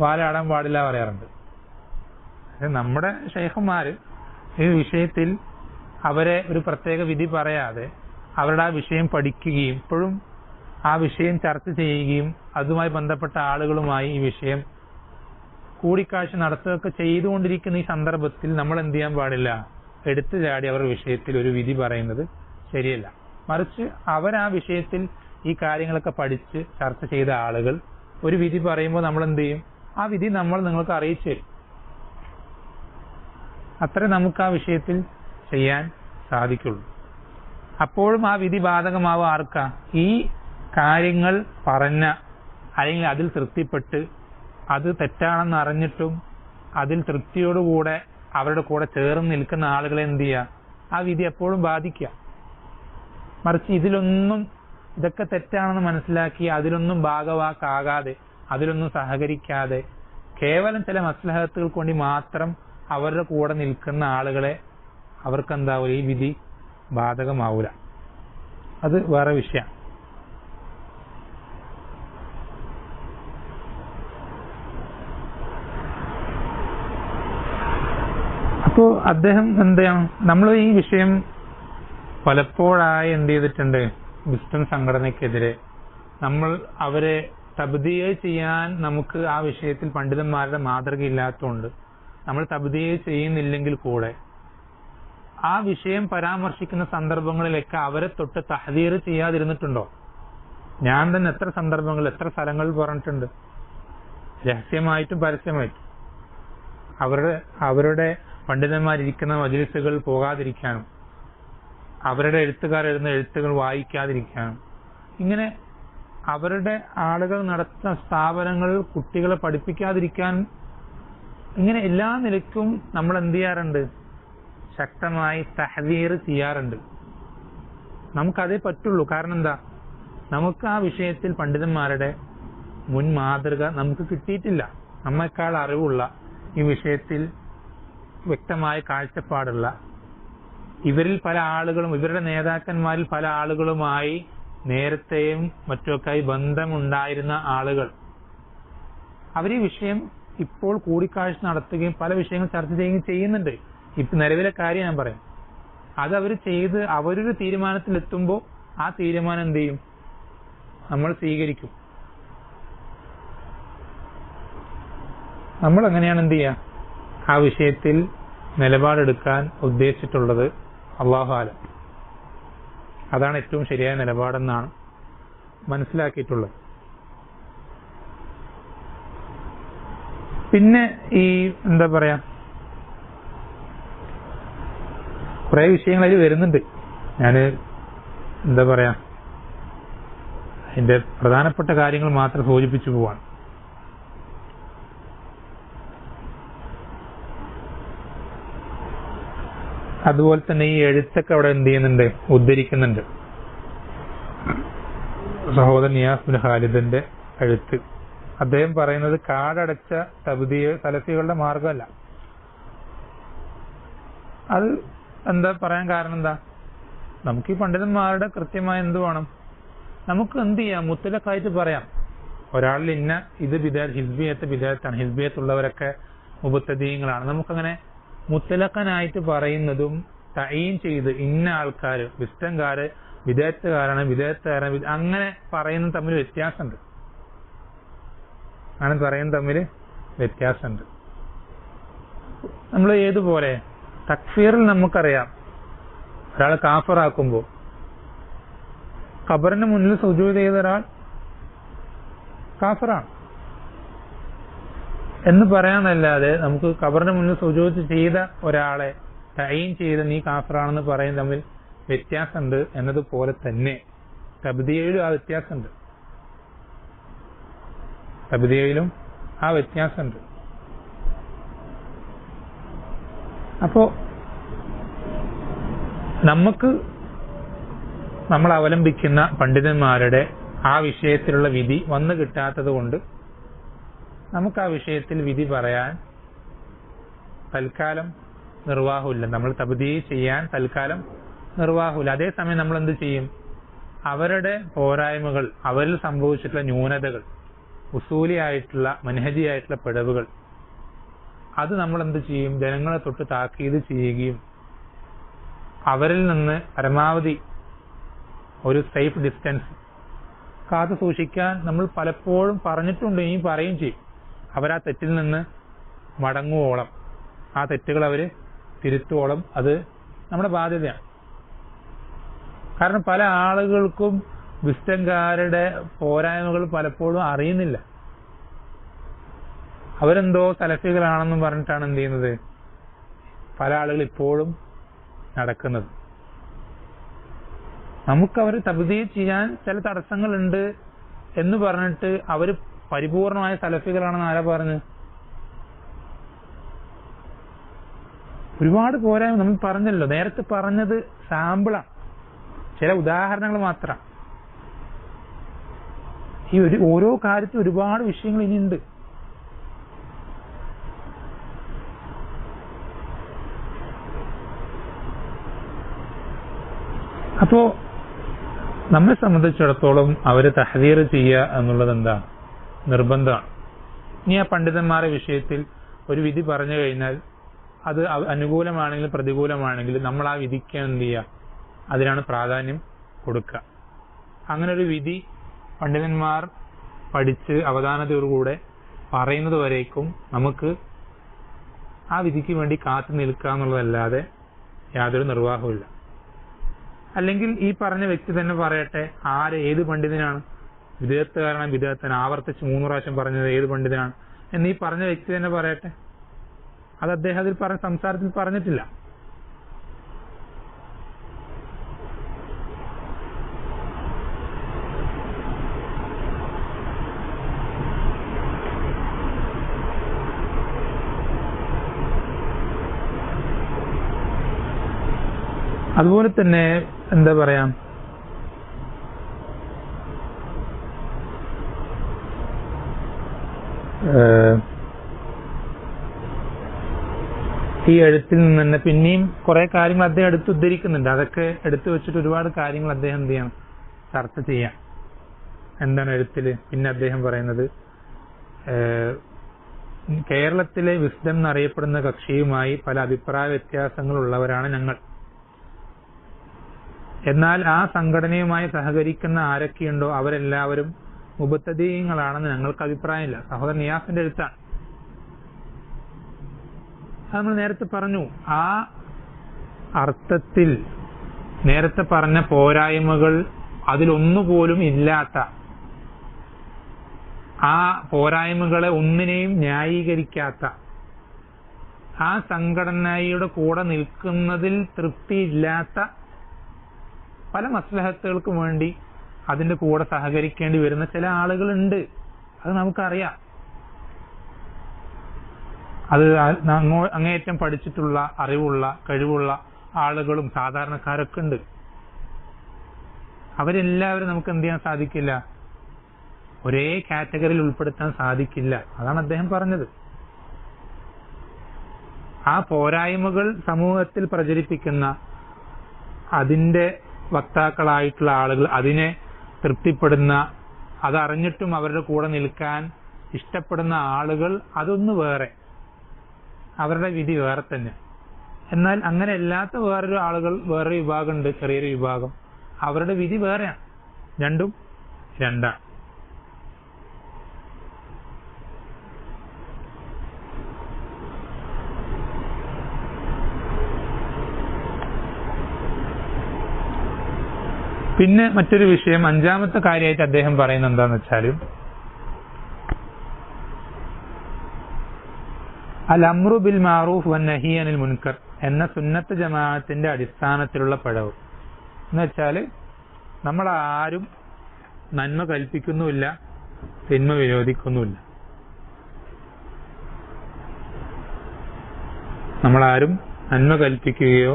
വാലാടാൻ പാടില്ല പറയാറുണ്ട്. നമ്മുടെ ശൈഖന്മാര് ഈ വിഷയത്തിൽ അവരെ ഒരു പ്രത്യേക വിധി പറയാതെ അവരുടെ ആ വിഷയം പഠിക്കുകയും ഇപ്പോഴും ആ വിഷയം ചർച്ച ചെയ്യുകയും അതുമായി ബന്ധപ്പെട്ട ആളുകളുമായി ഈ വിഷയം കൂടിക്കാഴ്ച നടത്തുകയൊക്കെ ചെയ്തുകൊണ്ടിരിക്കുന്ന ഈ സന്ദർഭത്തിൽ നമ്മൾ എന്ത് ചെയ്യാൻ പാടില്ല? എടുത്തു ചാടി അവരുടെ വിഷയത്തിൽ ഒരു വിധി പറയുന്നത് ശരിയല്ല. മറിച്ച് ആ വിഷയത്തിൽ ഈ കാര്യങ്ങളൊക്കെ പഠിച്ച് ചർച്ച ചെയ്ത ആളുകൾ ഒരു വിധി പറയുമ്പോൾ നമ്മൾ എന്ത് ചെയ്യും? ആ വിധി നമ്മൾ നിങ്ങൾക്ക് അറിയിച്ചു തരും. അത്രേ നമുക്ക് ആ വിഷയത്തിൽ ചെയ്യാൻ സാധിക്കുള്ളൂ. അപ്പോഴും ആ വിധി ബാധകമാവുക ആർക്കാ? ഈ കാര്യങ്ങൾ പറഞ്ഞ അല്ലെങ്കിൽ അതിൽ തൃപ്തിപ്പെട്ട് അത് തെറ്റാണെന്ന് അറിഞ്ഞിട്ടും അതിൽ തൃപ്തിയോടുകൂടെ അവരുടെ കൂടെ ചേർന്ന് നിൽക്കുന്ന ആളുകളെ എന്ത് ചെയ്യുക? ആ വിധി എപ്പോഴും ബാധിക്കുക. മറിച്ച് ഇതൊക്കെ തെറ്റാണെന്ന് മനസ്സിലാക്കി അതിലൊന്നും ഭാഗവാക്കാകാതെ അതിലൊന്നും സഹകരിക്കാതെ കേവലം ചില മസ്ലഹത്തുകൾക്ക് വേണ്ടി മാത്രം അവരുടെ കൂടെ നിൽക്കുന്ന ആളുകളെ അവർക്കെന്താവൂല, ഈ വിധി ബാധകമാവൂല. അത് വേറെ വിഷയം. അപ്പോ അദ്ദേഹം എന്താണ്, നമ്മൾ ഈ വിഷയം പലപ്പോഴായി എന്ത് ചെയ്തിട്ടുണ്ട്? വിസ്റ്റം സംഘടനയ്ക്കെതിരെ നമ്മൾ അവരെ തബ്ദീഅ് ചെയ്യാൻ നമുക്ക് ആ വിഷയത്തിൽ പണ്ഡിതന്മാരുടെ മാതൃകയില്ലാത്തതുകൊണ്ട് നമ്മൾ തബ്ദീഅ് ചെയ്യുന്നില്ലെങ്കിൽ കൂടെ ആ വിഷയം പരാമർശിക്കുന്ന സന്ദർഭങ്ങളിലൊക്കെ അവരെ തൊട്ട് തഹ്ദീർ ചെയ്യാതിരുന്നിട്ടുണ്ടോ? ഞാൻ തന്നെ എത്ര സന്ദർഭങ്ങളിൽ എത്ര സ്ഥലങ്ങളിൽ പറഞ്ഞിട്ടുണ്ട്, രഹസ്യമായിട്ടും പരസ്യമായിട്ടും അവരുടെ പണ്ഡിതന്മാരിരിക്കുന്ന മജ്‌ലിസുകൾ പോകാതിരിക്കാനും അവരുടെ എഴുത്തുകാർ എഴുതുന്ന എഴുത്തുകൾ വായിക്കാതിരിക്കാനും ഇങ്ങനെ അവരുടെ ആളുകൾ നടത്തുന്ന സ്ഥാപനങ്ങളിൽ കുട്ടികളെ പഠിപ്പിക്കാതിരിക്കാൻ ഇങ്ങനെ എല്ലാ നിലയ്ക്കും നമ്മൾ എന്ത് ചെയ്യാറുണ്ട്? ശക്തമായി തഹ്ദീർ ചെയ്യാറുണ്ട്. നമുക്കതേ പറ്റുള്ളൂ. കാരണം എന്താ? നമുക്ക് ആ വിഷയത്തിൽ പണ്ഡിതന്മാരുടെ മുൻ മാതൃക നമുക്ക് കിട്ടിയിട്ടില്ല. നമ്മെക്കാൾ അറിവുള്ള, ഈ വിഷയത്തിൽ വ്യക്തമായ കാഴ്ചപ്പാടുള്ള, ഇവരിൽ പല ആളുകളും ഇവരുടെ നേതാക്കന്മാരിൽ പല ആളുകളുമായി നേരത്തെയും മറ്റുമൊക്കെയായി ബന്ധമുണ്ടായിരുന്ന ആളുകൾ അവരീ വിഷയം ഇപ്പോൾ കൂടിക്കാഴ്ച നടത്തുകയും പല വിഷയങ്ങൾ ചർച്ച ചെയ്യുകയും ചെയ്യുന്നുണ്ട്. ഇപ്പൊ നിലവിലെ കാര്യം ഞാൻ പറയാം. അത് അവർ ചെയ്ത് അവരൊരു തീരുമാനത്തിലെത്തുമ്പോൾ ആ തീരുമാനം എന്ത് ചെയ്യും? നമ്മൾ സ്വീകരിക്കും. നമ്മൾ എങ്ങനെയാണ് എന്ത് ചെയ്യുക? ആ വിഷയത്തിൽ നിലപാടെടുക്കാൻ ഉദ്ദേശിച്ചിട്ടുള്ളത് അല്ലാഹു ആലം. അതാണ് ഏറ്റവും ശരിയായ നിലപാടെന്നാണ് മനസ്സിലാക്കിയിട്ടുള്ളത്. പിന്നെ ഈ എന്താ പറയാ, കുറെ വിഷയങ്ങൾ അതിൽ വരുന്നുണ്ട്. ഞാൻ എന്താ പറയാ, അതിന്റെ പ്രധാനപ്പെട്ട കാര്യങ്ങൾ മാത്രം സൂചിപ്പിച്ചു പോവാണ്. അതുപോലെ തന്നെ ഈ എഴുത്തൊക്കെ അവിടെ എന്ത് ചെയ്യുന്നുണ്ട്? ഉദ്ധരിക്കുന്നുണ്ട്. സഹോദരൻ നിയാസ് ബിൻ ഖാലിദിന്റെ എഴുത്ത് അദ്ദേഹം പറയുന്നത് കാടടച്ച തബ്ദീഅ് സലഫികളുടെ മാർഗമല്ല. അത് എന്താ പറയാൻ കാരണം എന്താ? നമുക്ക് ഈ പണ്ഡിതന്മാരുടെ കൃത്യമായ എന്ത് വേണം? നമുക്ക് എന്ത് ചെയ്യാം? മുത്തലക്കായിട്ട് പറയാം. ഒരാളിൽ ഇത് ഹിസ്ബിയത്ത് ബിദഅത്താണ്, ഹിസ്ബിയത്തുള്ളവരൊക്കെ മുബത്തദീങ്ങളാണ്. നമുക്കങ്ങനെ മുത്തലക്കനായിട്ട് പറയുന്നതും തഈൻ ചെയ്ത് ഇന്ന ആൾക്കാര് വിസ്റ്റംകാര് ബിദഅത്തുകാരാണ് അങ്ങനെ പറയുന്നത് തമ്മിൽ വ്യത്യാസമുണ്ട്. നമ്മൾ ഏതുപോലെ തക്ഫീറിൽ നമുക്കറിയാം, ഒരാൾ കാഫിറാക്കുമ്പോൾ ഖബറിന് മുന്നിൽ സുജൂദ് ചെയ്ത ഒരാൾ കാഫിറാണ് എന്ന് പറയാനല്ലാതെ നമുക്ക് ഖബറിന് മുന്നിൽ സുജൂദ് ചെയ്ത ഒരാളെ തഈൻ ചെയ്ത് നീ കാഫിറാണെന്ന് പറയുന്നത് തമ്മിൽ വ്യത്യാസമുണ്ട് എന്നതുപോലെ തന്നെ തബ്ദീഅയിലും ആ വ്യത്യാസമുണ്ട്. അപ്പോ നമ്മൾ അവലംബിക്കുന്ന പണ്ഡിതന്മാരുടെ ആ വിഷയത്തിലുള്ള വിധി വന്നു കിട്ടാത്തത് കൊണ്ട് നമുക്ക് ആ വിഷയത്തിൽ വിധി പറയാൻ തൽക്കാലം നിർവാഹമില്ല. നമ്മൾ തബ്ദീഅ് ചെയ്യാൻ തൽക്കാലം നിർവാഹമില്ല. അതേസമയം നമ്മൾ എന്ത് ചെയ്യും? അവരുടെ പോരായ്മകൾ, അവരിൽ സംഭവിച്ചിട്ടുള്ള ന്യൂനതകൾ, ഉസൂലി ആയിട്ടുള്ള മൻഹജി ആയിട്ടുള്ള പിഴവുകൾ, അത് നമ്മൾ എന്ത് ചെയ്യും? ജനങ്ങളെ തൊട്ട് താക്കീത് ചെയ്യുകയും അവരിൽ നിന്ന് പരമാവധി ഒരു സേഫ് ഡിസ്റ്റൻസ് കാത്തു സൂക്ഷിക്കാൻ നമ്മൾ പലപ്പോഴും പറഞ്ഞിട്ടുണ്ട്, ഇനി പറയുകയും ചെയ്യും. അവരാ തെറ്റിൽ നിന്ന് മടങ്ങുവോളം, ആ തെറ്റുകൾ അവര് തിരുത്തുവോളം അത് നമ്മുടെ ബാധ്യതയാണ്. കാരണം പല ആളുകൾക്കും വിസ്ഡംകാരുടെ പോരായ്മകൾ പലപ്പോഴും അറിയുന്നില്ല. അവരെന്തോ സലഫികളാണെന്നും പറഞ്ഞിട്ടാണ് എന്ത് ചെയ്യുന്നത് പല ആളുകൾ ഇപ്പോഴും നടക്കുന്നത്. നമുക്കവർ തബ്ദീൽ ചെയ്യാൻ ചില തടസ്സങ്ങളുണ്ട് എന്ന് പറഞ്ഞിട്ട് അവര് പരിപൂർണമായ സലഫികളാണെന്ന് ആരാ പറഞ്ഞു? ഒരുപാട് പോരായ്മ നമ്മൾ പറഞ്ഞല്ലോ. നേരത്തെ പറഞ്ഞത് സാമ്പിളാണ്, ചില ഉദാഹരണങ്ങൾ മാത്രം. ഈ ഓരോ കാര്യത്തിലും ഒരുപാട് വിഷയങ്ങൾ ഇനിയുണ്ട്. അപ്പോ നമ്മെ സംബന്ധിച്ചിടത്തോളം അവരെ തഹ്ദീർ ചെയ്യുക എന്നുള്ളത് എന്താ? നിർബന്ധമാണ്. ഇനി ആ പണ്ഡിതന്മാരുടെ വിഷയത്തിൽ ഒരു വിധി പറഞ്ഞു കഴിഞ്ഞാൽ അത് അനുകൂലമാണെങ്കിലും പ്രതികൂലമാണെങ്കിലും നമ്മൾ ആ വിധിക്ക് എന്ത് ചെയ്യുക? അതിനാണ് പ്രാധാന്യം കൊടുക്കുക. അങ്ങനെ ഒരു വിധി പണ്ഡിതന്മാർ പഠിച്ച് അവധാനതയോടുകൂടെ പറയുന്നത് വരേക്കും നമുക്ക് ആ വിധിക്ക് വേണ്ടി കാത്തു നിൽക്കുക എന്നുള്ളതല്ലാതെ യാതൊരു നിർവാഹവുമില്ല. അല്ലെങ്കിൽ ഈ പറഞ്ഞ വ്യക്തി തന്നെ പറയട്ടെ, ഏത് പണ്ഡിതനാണ്? വിദേഹത്തുകാരനാണ്, വിദേഹത്തിന് ആവർത്തിച്ച് 3 പ്രാവശ്യം പറഞ്ഞത് ഏത് പണ്ഡിതനാണ് എന്ന് ഈ പറഞ്ഞ വ്യക്തി തന്നെ പറയട്ടെ. അത് അദ്ദേഹം അതിൽ പറഞ്ഞ സംസാരത്തിൽ പറഞ്ഞിട്ടില്ല. അതുപോലെ തന്നെ എന്താ പറയാ, ഈ എഴുത്തിൽ നിന്ന് തന്നെ പിന്നെയും കുറെ കാര്യങ്ങൾ അദ്ദേഹം എടുത്ത് ഉദ്ധരിക്കുന്നുണ്ട്. അതൊക്കെ എടുത്തു വെച്ചിട്ട് ഒരുപാട് കാര്യങ്ങൾ അദ്ദേഹം എന്ത് ചെയ്യണം? ചർച്ച ചെയ്യാം. എന്താണ് എഴുത്തില് പിന്നെ അദ്ദേഹം പറയുന്നത്? കേരളത്തിലെ വിസ്ഡം എന്നറിയപ്പെടുന്ന കക്ഷിയുമായി പല അഭിപ്രായ വ്യത്യാസങ്ങളുള്ളവരാണ് ഞങ്ങൾ. എന്നാൽ ആ സംഘടനയുമായി സഹകരിക്കുന്ന ആരൊക്കെയുണ്ടോ അവരെല്ലാവരും മുബത്തദീങ്ങളാണെന്ന് ഞങ്ങൾക്ക് അഭിപ്രായമില്ല. സഹോദരൻ നിയാസിന്റെ എഴുത്താണ്. അത് നമ്മൾ നേരത്തെ പറഞ്ഞു. ആ അർത്ഥത്തിൽ നേരത്തെ പറഞ്ഞ പോരായ്മകൾ അതിലൊന്നുപോലും ഇല്ലാത്ത, ആ പോരായ്മകളെ ഒന്നിനെയും ന്യായീകരിക്കാത്ത, ആ സംഘടനയുടെ കൂടെ നിൽക്കുന്നതിൽ തൃപ്തിയില്ലാത്ത പല മസ്ലഹത്തുകൾക്കും വേണ്ടി അതിന്റെ കൂടെ സഹകരിക്കേണ്ടി വരുന്ന ചില ആളുകളുണ്ട്. അത് നമുക്കറിയാം. അത് അങ്ങേയറ്റം പഠിച്ചിട്ടുള്ള, അറിവുള്ള, കഴിവുള്ള ആളുകളും സാധാരണക്കാരൊക്കെ ഉണ്ട്. അവരെല്ലാവരും നമുക്ക് എന്ത് ചെയ്യാൻ സാധിക്കില്ല? ഒരേ കാറ്റഗറിയിൽ ഉൾപ്പെടുത്താൻ സാധിക്കില്ല. അതാണ് അദ്ദേഹം പറഞ്ഞത്. ആ പോരായ്മകൾ സമൂഹത്തിൽ പ്രചരിപ്പിക്കുന്ന അതിന്റെ വക്താക്കളായിട്ടുള്ള ആളുകൾ, അതിനെ തൃപ്തിപ്പെടുന്ന, അതറിഞ്ഞിട്ടും അവരുടെ കൂടെ നിൽക്കാൻ ഇഷ്ടപ്പെടുന്ന ആളുകൾ, അതൊന്ന് വേറെ, അവരുടെ വിധി വേറെ തന്നെ. എന്നാൽ അങ്ങനെ അല്ലാത്ത വേറൊരു ആളുകൾ, വേറൊരു വിഭാഗമുണ്ട്, ചെറിയൊരു വിഭാഗം, അവരുടെ വിധി വേറെയാണ്. രണ്ടും രണ്ടാണ്. പിന്നെ മറ്റൊരു വിഷയം, 5ാമത്തെ കാര്യമായിട്ട് അദ്ദേഹം പറയുന്നത് എന്താന്ന് വെച്ചാൽ, അൽ അംറു ബിൽ മാറൂഫ് വൻ നഹി അനിൽ മുൻകർ എന്ന സുന്നത്ത് ജമാഅത്തിന്റെ അടിസ്ഥാനത്തിലുള്ള പിഴവ് എന്ന് വെച്ചാൽ, നമ്മൾ ആരും നന്മ കൽപ്പിക്കുന്നുമില്ല, തിന്മ വിരോധിക്കുന്നുമില്ല. നമ്മളാരും നന്മ കൽപ്പിക്കുകയോ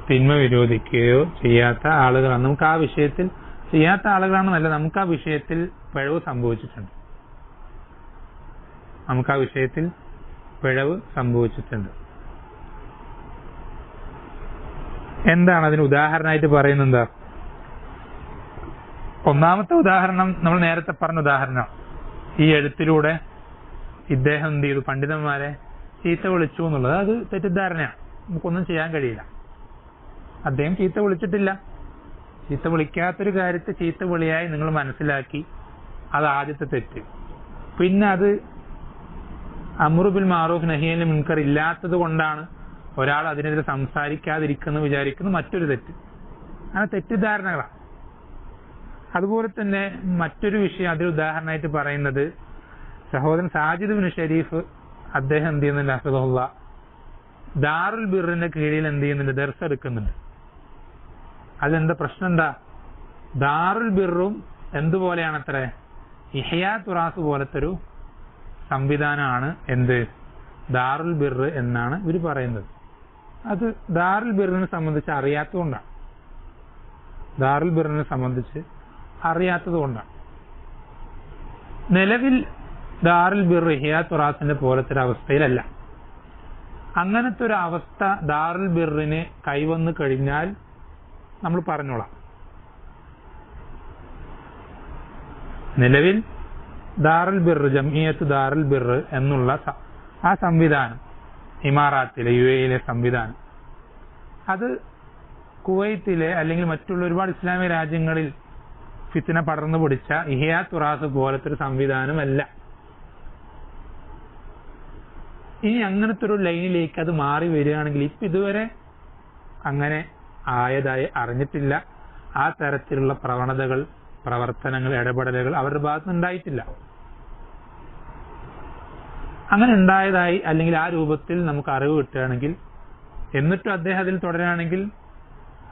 തിന്മ വിരോധിക്കുകയോ ചെയ്യാത്ത ആളുകളാണ്. നമുക്ക് ആ വിഷയത്തിൽ ചെയ്യാത്ത ആളുകളാണെന്നല്ല, നമുക്ക് ആ വിഷയത്തിൽ പിഴവ് സംഭവിച്ചിട്ടുണ്ട്. എന്താണ് അതിന് ഉദാഹരണമായിട്ട് പറയുന്നത്? എന്താ? ഒന്നാമത്തെ ഉദാഹരണം നമ്മൾ നേരത്തെ പറഞ്ഞ ഉദാഹരണം. ഈ എഴുത്തിലൂടെ ഇദ്ദേഹം എന്ത് ചെയ്തു? പണ്ഡിതന്മാരെ ചീത്ത വിളിച്ചു എന്നുള്ളത് അത് തെറ്റിദ്ധാരണയാണ്, നമുക്കൊന്നും ചെയ്യാൻ കഴിയില്ല. അദ്ദേഹം ചീത്ത വിളിച്ചിട്ടില്ല. ചീത്ത വിളിക്കാത്തൊരു കാര്യത്തെ ചീത്ത വിളിയായി നിങ്ങൾ മനസ്സിലാക്കി, അത് ആദ്യത്തെ തെറ്റ്. പിന്നെ അത് അമ്രു ബിൽ മാറൂഫ് നഹി അനിൽ മുൻകർ ഇല്ലാത്തത് കൊണ്ടാണ് ഒരാൾ അതിനെതിരെ സംസാരിക്കാതിരിക്കുന്നു വിചാരിക്കുന്നു മറ്റൊരു തെറ്റ്. അങ്ങനെ തെറ്റിദ്ധാരണകളാണ്. അതുപോലെ തന്നെ മറ്റൊരു വിഷയം അതിൽ ഉദാഹരണമായിട്ട് പറയുന്നത്, സഹോദരൻ സാജിദ് ബിൻ ഷരീഫ് അദ്ദേഹം എന്ത് ചെയ്യുന്നുണ്ട്, ഹഫിദുല്ലാ, ദാറുൽ ബിറിന്റെ കീഴിൽ എന്ത് ചെയ്യുന്നുണ്ട്, ദർസ് എടുക്കുന്നുണ്ട്. അതെന്താ പ്രശ്നം? എന്താ? ദാറുൽ ബിറും എന്തുപോലെയാണത്ര, ഇഹ്യാ തുറാസ് പോലത്തെ ഒരു സംവിധാനമാണ് എന്ത്, ദാറുൽ ബിർ എന്നാണ് ഇവർ പറയുന്നത്. അത് ദാറുൽ ബിറിനെ സംബന്ധിച്ച് അറിയാത്തതുകൊണ്ടാണ്. ദാറുൽ ബിറിനെ സംബന്ധിച്ച് അറിയാത്തത് കൊണ്ടാണ്. നിലവിൽ ദാറുൽ ബിർ ഇഹ്യാ തുറാസിന്റെ പോലത്തെ ഒരു അവസ്ഥയിലല്ല. അങ്ങനത്തെ ഒരു അവസ്ഥ ദാറുൽ ബിറിന് കൈവന്നു കഴിഞ്ഞാൽ നമ്മൾ പറഞ്ഞോളാം. നിലവിൽ ദാറുൽ ബിർ, ജംഇയ്യത്ത് ദാറുൽ ബിർ എന്നുള്ള ആ സംവിധാനം, ഇമാറാത്തിലെ UAE സംവിധാനം, അത് കുവൈത്തിലെ അല്ലെങ്കിൽ മറ്റുള്ള ഒരുപാട് ഇസ്ലാമിക രാജ്യങ്ങളിൽ ഫിത്ന പടർന്നു പിടിച്ച ഇഹ്യാ തുറാസ് പോലത്തെ ഒരു സംവിധാനമല്ല. ഇനി അങ്ങനത്തെ ഒരു ലൈനിലേക്ക് അത് മാറി വരികയാണെങ്കിൽ, ഇപ്പൊ ഇതുവരെ അങ്ങനെ ആയതായി അറിഞ്ഞിട്ടില്ല. ആ തരത്തിലുള്ള പ്രവണതകൾ, പ്രവർത്തനങ്ങൾ, ഇടപെടലുകൾ അവരുടെ ഭാഗത്ത് ഉണ്ടായിട്ടില്ല. അങ്ങനെ ഉണ്ടായതായി അല്ലെങ്കിൽ ആ രൂപത്തിൽ നമുക്ക് അറിവ് കിട്ടുകയാണെങ്കിൽ, എന്നിട്ടും അദ്ദേഹം അതിൽ തുടരുകയാണെങ്കിൽ,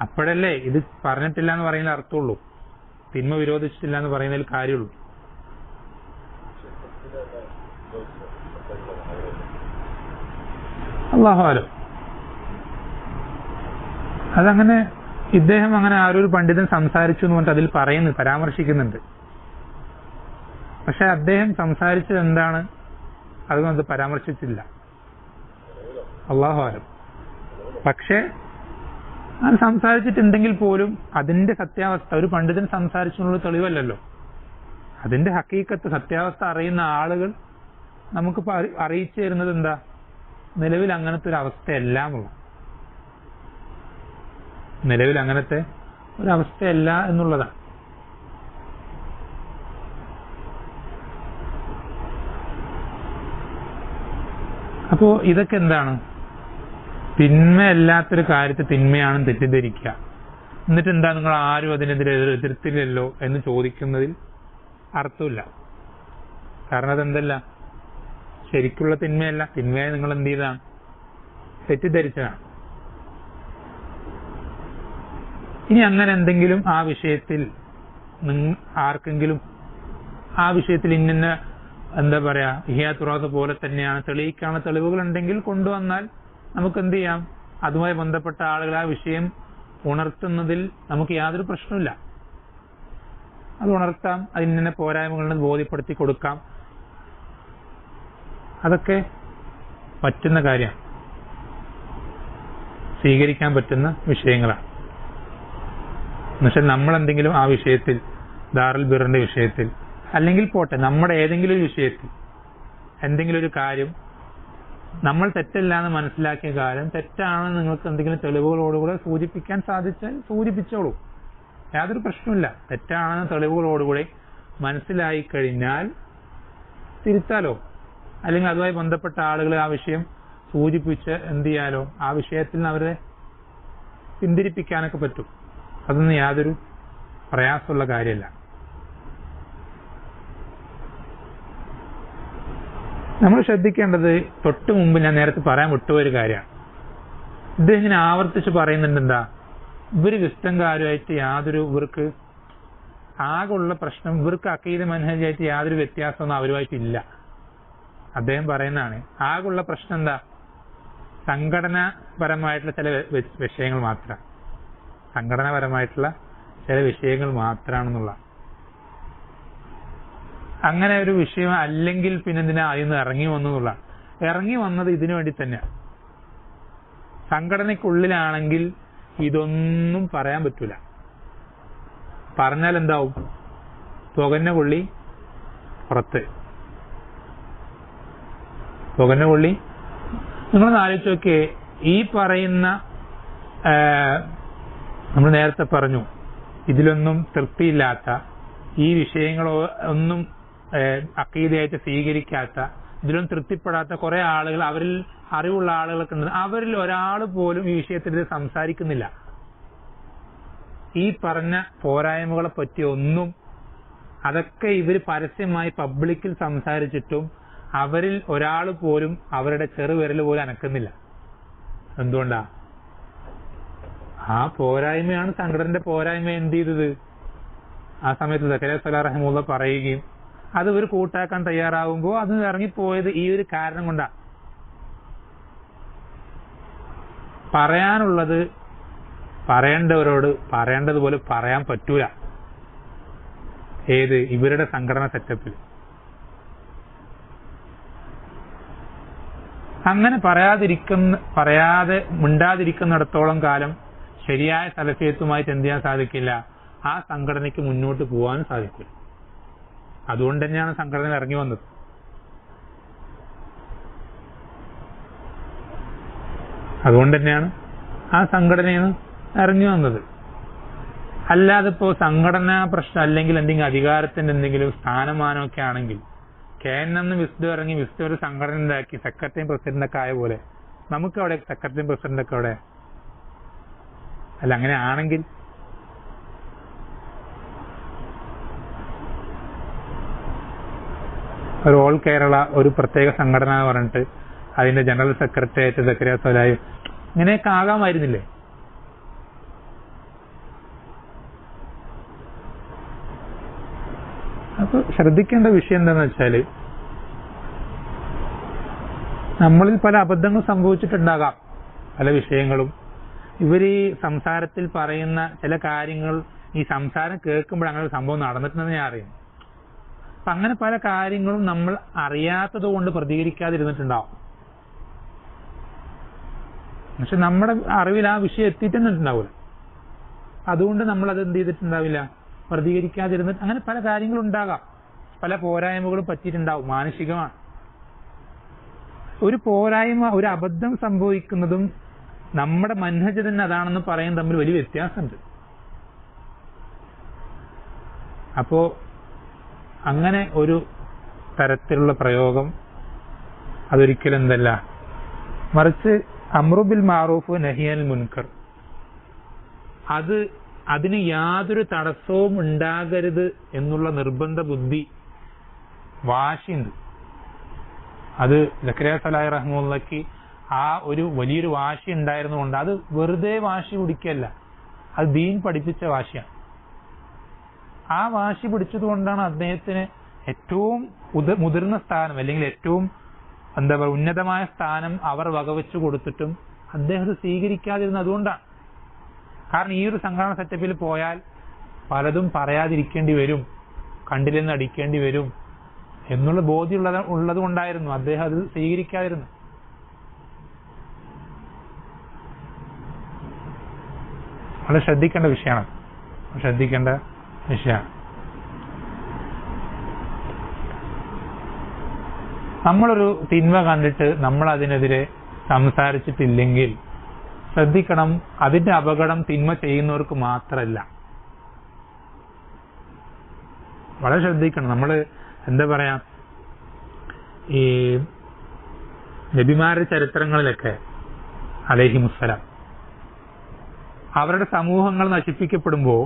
അപ്പോഴല്ലേ ഇത് പറഞ്ഞിട്ടില്ല എന്ന് പറയുന്നതിൽ അർത്ഥമുള്ളൂ, തിന്മ വിരോധിച്ചിട്ടില്ല എന്ന് പറയുന്നതിൽ കാര്യമുള്ളൂ. അല്ലാഹു അലം. അതങ്ങനെ ഇദ്ദേഹം അങ്ങനെ ആരൊരു പണ്ഡിതൻ സംസാരിച്ചു എന്ന് പറഞ്ഞിട്ട് അതിൽ പറയുന്നു, പരാമർശിക്കുന്നുണ്ട്. പക്ഷെ അദ്ദേഹം സംസാരിച്ചത് എന്താണ്, അതൊന്നും അത് പരാമർശിച്ചില്ല. അല്ലാഹു അലം. പക്ഷെ അത് സംസാരിച്ചിട്ടുണ്ടെങ്കിൽ പോലും അതിന്റെ സത്യാവസ്ഥ ഒരു പണ്ഡിതൻ സംസാരിച്ചു എന്നുള്ള തെളിവല്ലല്ലോ. അതിന്റെ ഹക്കീക്കത്ത്, സത്യാവസ്ഥ അറിയുന്ന ആളുകൾ നമുക്ക് അറിയിച്ചു തരുന്നത് എന്താ, നിലവിൽ അങ്ങനത്തെ ഒരു അവസ്ഥയല്ല എന്നുള്ള, നിലവിൽ അങ്ങനത്തെ ഒരവസ്ഥയല്ല എന്നുള്ളതാണ്. അപ്പോ ഇതൊക്കെ എന്താണ്, തിന്മയല്ലാത്തൊരു കാര്യത്തെ തിന്മയാണെന്ന് തെറ്റിദ്ധരിക്കുക, എന്നിട്ട് എന്താ നിങ്ങൾ ആരും അതിനെതിരെ എതിർത്തില്ലല്ലോ എന്ന് ചോദിക്കുന്നതിൽ അർത്ഥമില്ല. കാരണം അതെന്തല്ല, ശരിക്കുള്ള തിന്മയല്ല, തിന്മയെ നിങ്ങൾ എന്ത് ചെയ്താണ്, തെറ്റിദ്ധരിച്ചതാണ്. ഇനി അങ്ങനെ എന്തെങ്കിലും ആ വിഷയത്തിൽ ആർക്കെങ്കിലും ആ വിഷയത്തിൽ ഇന്ന എന്താ പറയാ ഇഹ്യാ തുറാസ് പോലെ തന്നെയാണ് തെളിയിക്കാനുള്ള തെളിവുകൾ ഉണ്ടെങ്കിൽ കൊണ്ടുവന്നാൽ നമുക്ക് എന്ത് ചെയ്യാം, അതുമായി ബന്ധപ്പെട്ട ആളുകൾ ആ വിഷയം ഉണർത്തുന്നതിൽ നമുക്ക് യാതൊരു പ്രശ്നമില്ല. അത് ഉണർത്താം, അതിനെ പോരായ്മകളിൽ ബോധ്യപ്പെടുത്തി കൊടുക്കാം. അതൊക്കെ പറ്റുന്ന കാര്യമാണ്, സ്വീകരിക്കാൻ പറ്റുന്ന വിഷയങ്ങളാണ്. എന്നുവെച്ചാൽ നമ്മളെന്തെങ്കിലും ആ വിഷയത്തിൽ, ദാറുൽ ബിറിന്റെ വിഷയത്തിൽ, അല്ലെങ്കിൽ പോട്ടെ നമ്മുടെ ഏതെങ്കിലും ഒരു വിഷയത്തിൽ എന്തെങ്കിലും ഒരു കാര്യം നമ്മൾ തെറ്റല്ല എന്ന് മനസ്സിലാക്കിയ കാര്യം തെറ്റാണെന്ന് നിങ്ങൾക്ക് എന്തെങ്കിലും തെളിവുകളോടുകൂടെ സൂചിപ്പിക്കാൻ സാധിച്ചാൽ സൂചിപ്പിച്ചോളൂ, യാതൊരു പ്രശ്നമില്ല. തെറ്റാണെന്ന് തെളിവുകളോടുകൂടി മനസ്സിലായി കഴിഞ്ഞാൽ തിരുത്താലോ, അല്ലെങ്കിൽ അതുമായി ബന്ധപ്പെട്ട ആളുകളെ ആ വിഷയം സൂചിപ്പിച്ച് എന്ത് ചെയ്യാലോ, ആ വിഷയത്തിൽ നിന്ന് അവരെ പിന്തിരിപ്പിക്കാനൊക്കെ പറ്റും. അതൊന്നും യാതൊരു പ്രയാസമുള്ള കാര്യമല്ല. നമ്മൾ ശ്രദ്ധിക്കേണ്ടത്, തൊട്ട് മുമ്പ് ഞാൻ നേരത്തെ പറയാൻ വിട്ടുപോയൊരു കാര്യമാണ്. ഇത് ഇങ്ങനെ ആവർത്തിച്ച് പറയുന്നുണ്ട്. എന്താ, ഇവര് വിസ്തംകാരുമായിട്ട് യാതൊരു, ഇവർക്ക് ആകെയുള്ള പ്രശ്നം, ഇവർക്ക് അഖീദ മനഹജായിട്ട് യാതൊരു വ്യത്യാസമൊന്നും അവരുമായിട്ടില്ല. അദ്ദേഹം പറയുന്നതാണ്, ആകെയുള്ള പ്രശ്നം എന്താ, സംഘടനാപരമായിട്ടുള്ള ചില വിഷയങ്ങൾ മാത്രം, സംഘടനാപരമായിട്ടുള്ള ചില വിഷയങ്ങൾ മാത്രമാണെന്നുള്ള. അങ്ങനെ ഒരു വിഷയം അല്ലെങ്കിൽ പിന്നെ എന്തിനാ അതിന്ന് ഇറങ്ങി വന്നുള്ള, ഇറങ്ങി വന്നത് ഇതിനു വേണ്ടി തന്നെയാണ്. സംഘടനയ്ക്കുള്ളിലാണെങ്കിൽ ഇതൊന്നും പറയാൻ പറ്റൂല. പറഞ്ഞാൽ എന്താവും, പുകഞ്ഞ കൊള്ളി പുറത്ത്, പുകഞ്ഞ കൊള്ളി നിങ്ങളൊന്ന് ആലോചിച്ച് നോക്കിയേ, ഈ പറയുന്ന നമ്മൾ നേരത്തെ പറഞ്ഞു ഇതിലൊന്നും തൃപ്തിയില്ലാത്ത, ഈ വിഷയങ്ങളോ ഒന്നും അഖീദയായിട്ട് സ്വീകരിക്കാത്ത, ഇതിലൊന്നും തൃപ്തിപ്പെടാത്ത കുറെ ആളുകൾ, അവരിൽ അറിവുള്ള ആളുകളൊക്കെ ഉണ്ട്. അവരിൽ ഒരാൾ പോലും ഈ വിഷയത്തിൽ സംസാരിക്കുന്നില്ല. ഈ പറഞ്ഞ പോരായ്മകളെ പറ്റി ഒന്നും, അതൊക്കെ ഇവർ പരസ്യമായി പബ്ലിക്കിൽ സംസാരിച്ചിട്ടും അവരിൽ ഒരാൾ പോലും അവരുടെ ചെറുവിരൽ പോലും അനക്കുന്നില്ല. എന്തുകൊണ്ടാ? ആ പോരായ്മയാണ്, സംഘടനയുടെ പോരായ്മ എന്ത് ചെയ്തത്? ആ സമയത്ത് സക്കറിയ സ്വലാഹ് റഹിമഹുല്ലാഹ് പറയുകയും അത് ഇവർ കൂട്ടാക്കാൻ തയ്യാറാവുമ്പോൾ അത് ഇറങ്ങിപ്പോയത് ഈ ഒരു കാരണം കൊണ്ടാ. പറയാനുള്ളത് പറയേണ്ടവരോട് പറയേണ്ടതുപോലെ പറയാൻ പറ്റൂല. ഏത്? ഇവരുടെ സംഘടന സെറ്റപ്പിൽ. അങ്ങനെ പറയാതെ മിണ്ടാതിരിക്കുന്നിടത്തോളം കാലം ശരിയായ സലഫിയത്തുമായിട്ട് എന്ത് ചെയ്യാൻ സാധിക്കില്ല? ആ സംഘടനയ്ക്ക് മുന്നോട്ട് പോകാൻ സാധിക്കില്ല. അതുകൊണ്ട് തന്നെയാണ് സംഘടന ഇറങ്ങി വന്നത്. അതുകൊണ്ട് തന്നെയാണ് ആ സംഘടനയിൽ നിന്ന് ഇറങ്ങി വന്നത്. അല്ലാതെ ഇപ്പോ സംഘടനാ പ്രശ്നം അല്ലെങ്കിൽ എന്തെങ്കിലും അധികാരത്തിന്റെ എന്തെങ്കിലും സ്ഥാനമാനമൊക്കെ ആണെങ്കിൽ കേരളം വിസ്തു ഇറങ്ങി വിസ്തു ഒരു സംഘടന ഉണ്ടാക്കി സെക്രട്ടറിയും പ്രസിഡന്റൊക്കെ ആയ പോലെ നമുക്ക് അവിടെ സെക്രട്ടറിയും പ്രസിഡന്റൊക്കെ അവിടെ അല്ല. അങ്ങനെ ആണെങ്കിൽ ഒരു ഓൾ കേരള ഒരു പ്രത്യേക സംഘടന എന്ന് പറഞ്ഞിട്ട് അതിന്റെ ജനറൽ സെക്രട്ടറി ആയിട്ട് സക്കറിയ സ്വലാഹ് ഇങ്ങനെയൊക്കെ ആകാമായിരുന്നില്ലേ? അപ്പൊ ശ്രദ്ധിക്കേണ്ട വിഷയം എന്താണെന്ന് വെച്ചാല്, നമ്മളിൽ പല അബദ്ധങ്ങൾ സംഭവിച്ചിട്ടുണ്ടാകാം. പല വിഷയങ്ങളും ഇവർ ഈ സംസാരത്തിൽ പറയുന്ന ചില കാര്യങ്ങൾ, ഈ സംസാരം കേൾക്കുമ്പോൾ അങ്ങനെ ഒരു സംഭവം നടന്നിട്ടുണ്ടെന്ന് ഞാൻ അറിയും. അപ്പൊ അങ്ങനെ പല കാര്യങ്ങളും നമ്മൾ അറിയാത്തത് കൊണ്ട് പ്രതികരിക്കാതിരുന്നിട്ടുണ്ടാവും. പക്ഷെ നമ്മുടെ അറിവിൽ ആ വിഷയം എത്തിയിട്ടുണ്ടാവില്ല. അതുകൊണ്ട് നമ്മൾ അത് എന്ത് ചെയ്തിട്ടുണ്ടാവില്ല, പ്രതികരിക്കാതിരുന്നിട്ട്. അങ്ങനെ പല കാര്യങ്ങളും ഉണ്ടാകാം. പല പോരായ്മകളും പറ്റിയിട്ടുണ്ടാവും. മാനുഷികമാണ്. ഒരു പോരായ്മ, ഒരു അബദ്ധം സംഭവിക്കുന്നതും നമ്മുടെ മൻഹജ് തന്നെ അതാണെന്ന് പറയാൻ തമ്മിൽ വലിയ വ്യത്യാസമുണ്ട്. അപ്പോ അങ്ങനെ ഒരു തരത്തിലുള്ള പ്രയോഗം അതൊരിക്കലും എന്തല്ല, മറിച്ച് അംറു ബിൽ മാറൂഫ് നഹി അനിൽ മുൻകർ, അതിന് യാതൊരു തടസ്സവും ഉണ്ടാകരുത് എന്നുള്ള നിർബന്ധ ബുദ്ധി, വാശിയുണ്ട്. അത് സക്കറിയ സ്വലാഹ് റഹിമഹുല്ലാഹ്ക്ക് ആ ഒരു വലിയൊരു വാശി ഉണ്ടായിരുന്നുകൊണ്ട്, അത് വെറുതെ വാശി പിടിക്കല്ല, അത് ദീൻ പഠിപ്പിച്ച വാശിയാണ്. ആ വാശി പിടിച്ചത് കൊണ്ടാണ് അദ്ദേഹത്തിന് ഏറ്റവും മുതിർന്ന സ്ഥാനം, അല്ലെങ്കിൽ ഏറ്റവും എന്താ പറയുക ഉന്നതമായ സ്ഥാനം അവർ വകവെച്ചു കൊടുത്തിട്ടും അദ്ദേഹത്തെ സ്വീകരിക്കാതിരുന്നത് അതുകൊണ്ടാണ്. കാരണം ഈ ഒരു സംഘടന സെറ്റപ്പിൽ പോയാൽ പലതും പറയാതിരിക്കേണ്ടി വരും, കണ്ടില്ലെന്ന് അടിക്കേണ്ടി വരും എന്നുള്ള ബോധ്യം ഉള്ളത് കൊണ്ടായിരുന്നു അദ്ദേഹം അത് സ്വീകരിക്കാതിരുന്നു. വളരെ ശ്രദ്ധിക്കേണ്ട വിഷയമാണ്. നമ്മളൊരു തിന്മ കണ്ടിട്ട് നമ്മൾ അതിനെതിരെ സംസാരിച്ചിട്ടില്ലെങ്കിൽ ശ്രദ്ധിക്കണം, അതിന്റെ അപകടം തിന്മ ചെയ്യുന്നവർക്ക് മാത്രമല്ല. വളരെ ശ്രദ്ധിക്കണം. നമ്മൾ എന്താ പറയാ, ഈ നബിമാരുടെ ചരിത്രങ്ങളിലൊക്കെ അലൈഹിമുസ്സലാം അവരുടെ സമൂഹങ്ങൾ നശിപ്പിക്കപ്പെടുമ്പോൾ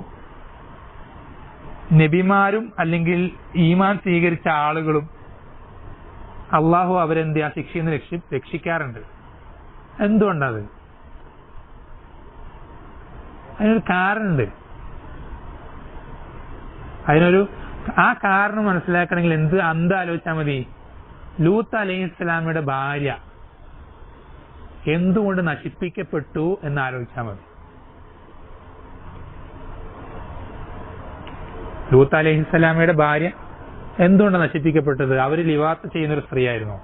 നബിമാരും അല്ലെങ്കിൽ ഈമാൻ സ്വീകരിച്ച ആളുകളും അള്ളാഹു അവരെന്ത് ആ ശിക്ഷയിൽ നിന്ന് രക്ഷിക്കാറുണ്ട്. എന്തുകൊണ്ടത്? അതിനൊരു കാരണമുണ്ട്. ആ കാരണം മനസ്സിലാക്കണമെങ്കിൽ എന്താലോചിച്ചാൽ മതി. ലൂത്ത് അലൈഹിസ്സലാമയുടെ ഭാര്യ എന്തുകൊണ്ട് നശിപ്പിക്കപ്പെട്ടു എന്ന് ആലോചിച്ചാൽ മതി. ലൂത്ത് അലൈഹിസ്സലാമയുടെ ഭാര്യ എന്തുകൊണ്ട് നശിപ്പിക്കപ്പെട്ടത്? അവര് ലിവാത്ത് ചെയ്യുന്നൊരു സ്ത്രീ ആയിരുന്നോ?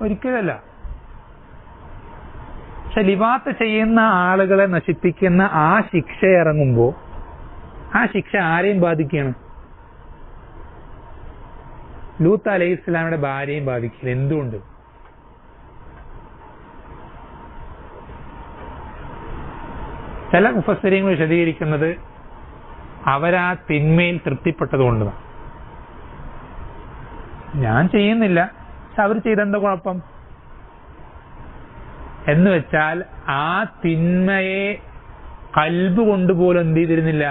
ഒരിക്കലല്ല. പക്ഷെ ലിവാത്ത് ചെയ്യുന്ന ആളുകളെ നശിപ്പിക്കുന്ന ആ ശിക്ഷ ഇറങ്ങുമ്പോ ആ ശിക്ഷ ആരെയും ബാധിക്കുകയാണ്? ലൂത്ത് അലൈഹി ഇസ്ലാമിയുടെ ഭാര്യയും ബാധിക്കില്ല. എന്തുകൊണ്ട്? ചില മുഫസ്സിരീങ്ങൾ വിശദീകരിക്കുന്നത് അവരാ തിന്മയിൽ തൃപ്തിപ്പെട്ടതുകൊണ്ട്. ഞാൻ ചെയ്യുന്നില്ല, പക്ഷെ അവർ ചെയ്തെന്താ കുഴപ്പം എന്ന് വെച്ചാൽ ആ തിന്മയെ ഖൽബ് കൊണ്ടുപോലും എന്ത് ചെയ്തിരുന്നില്ല.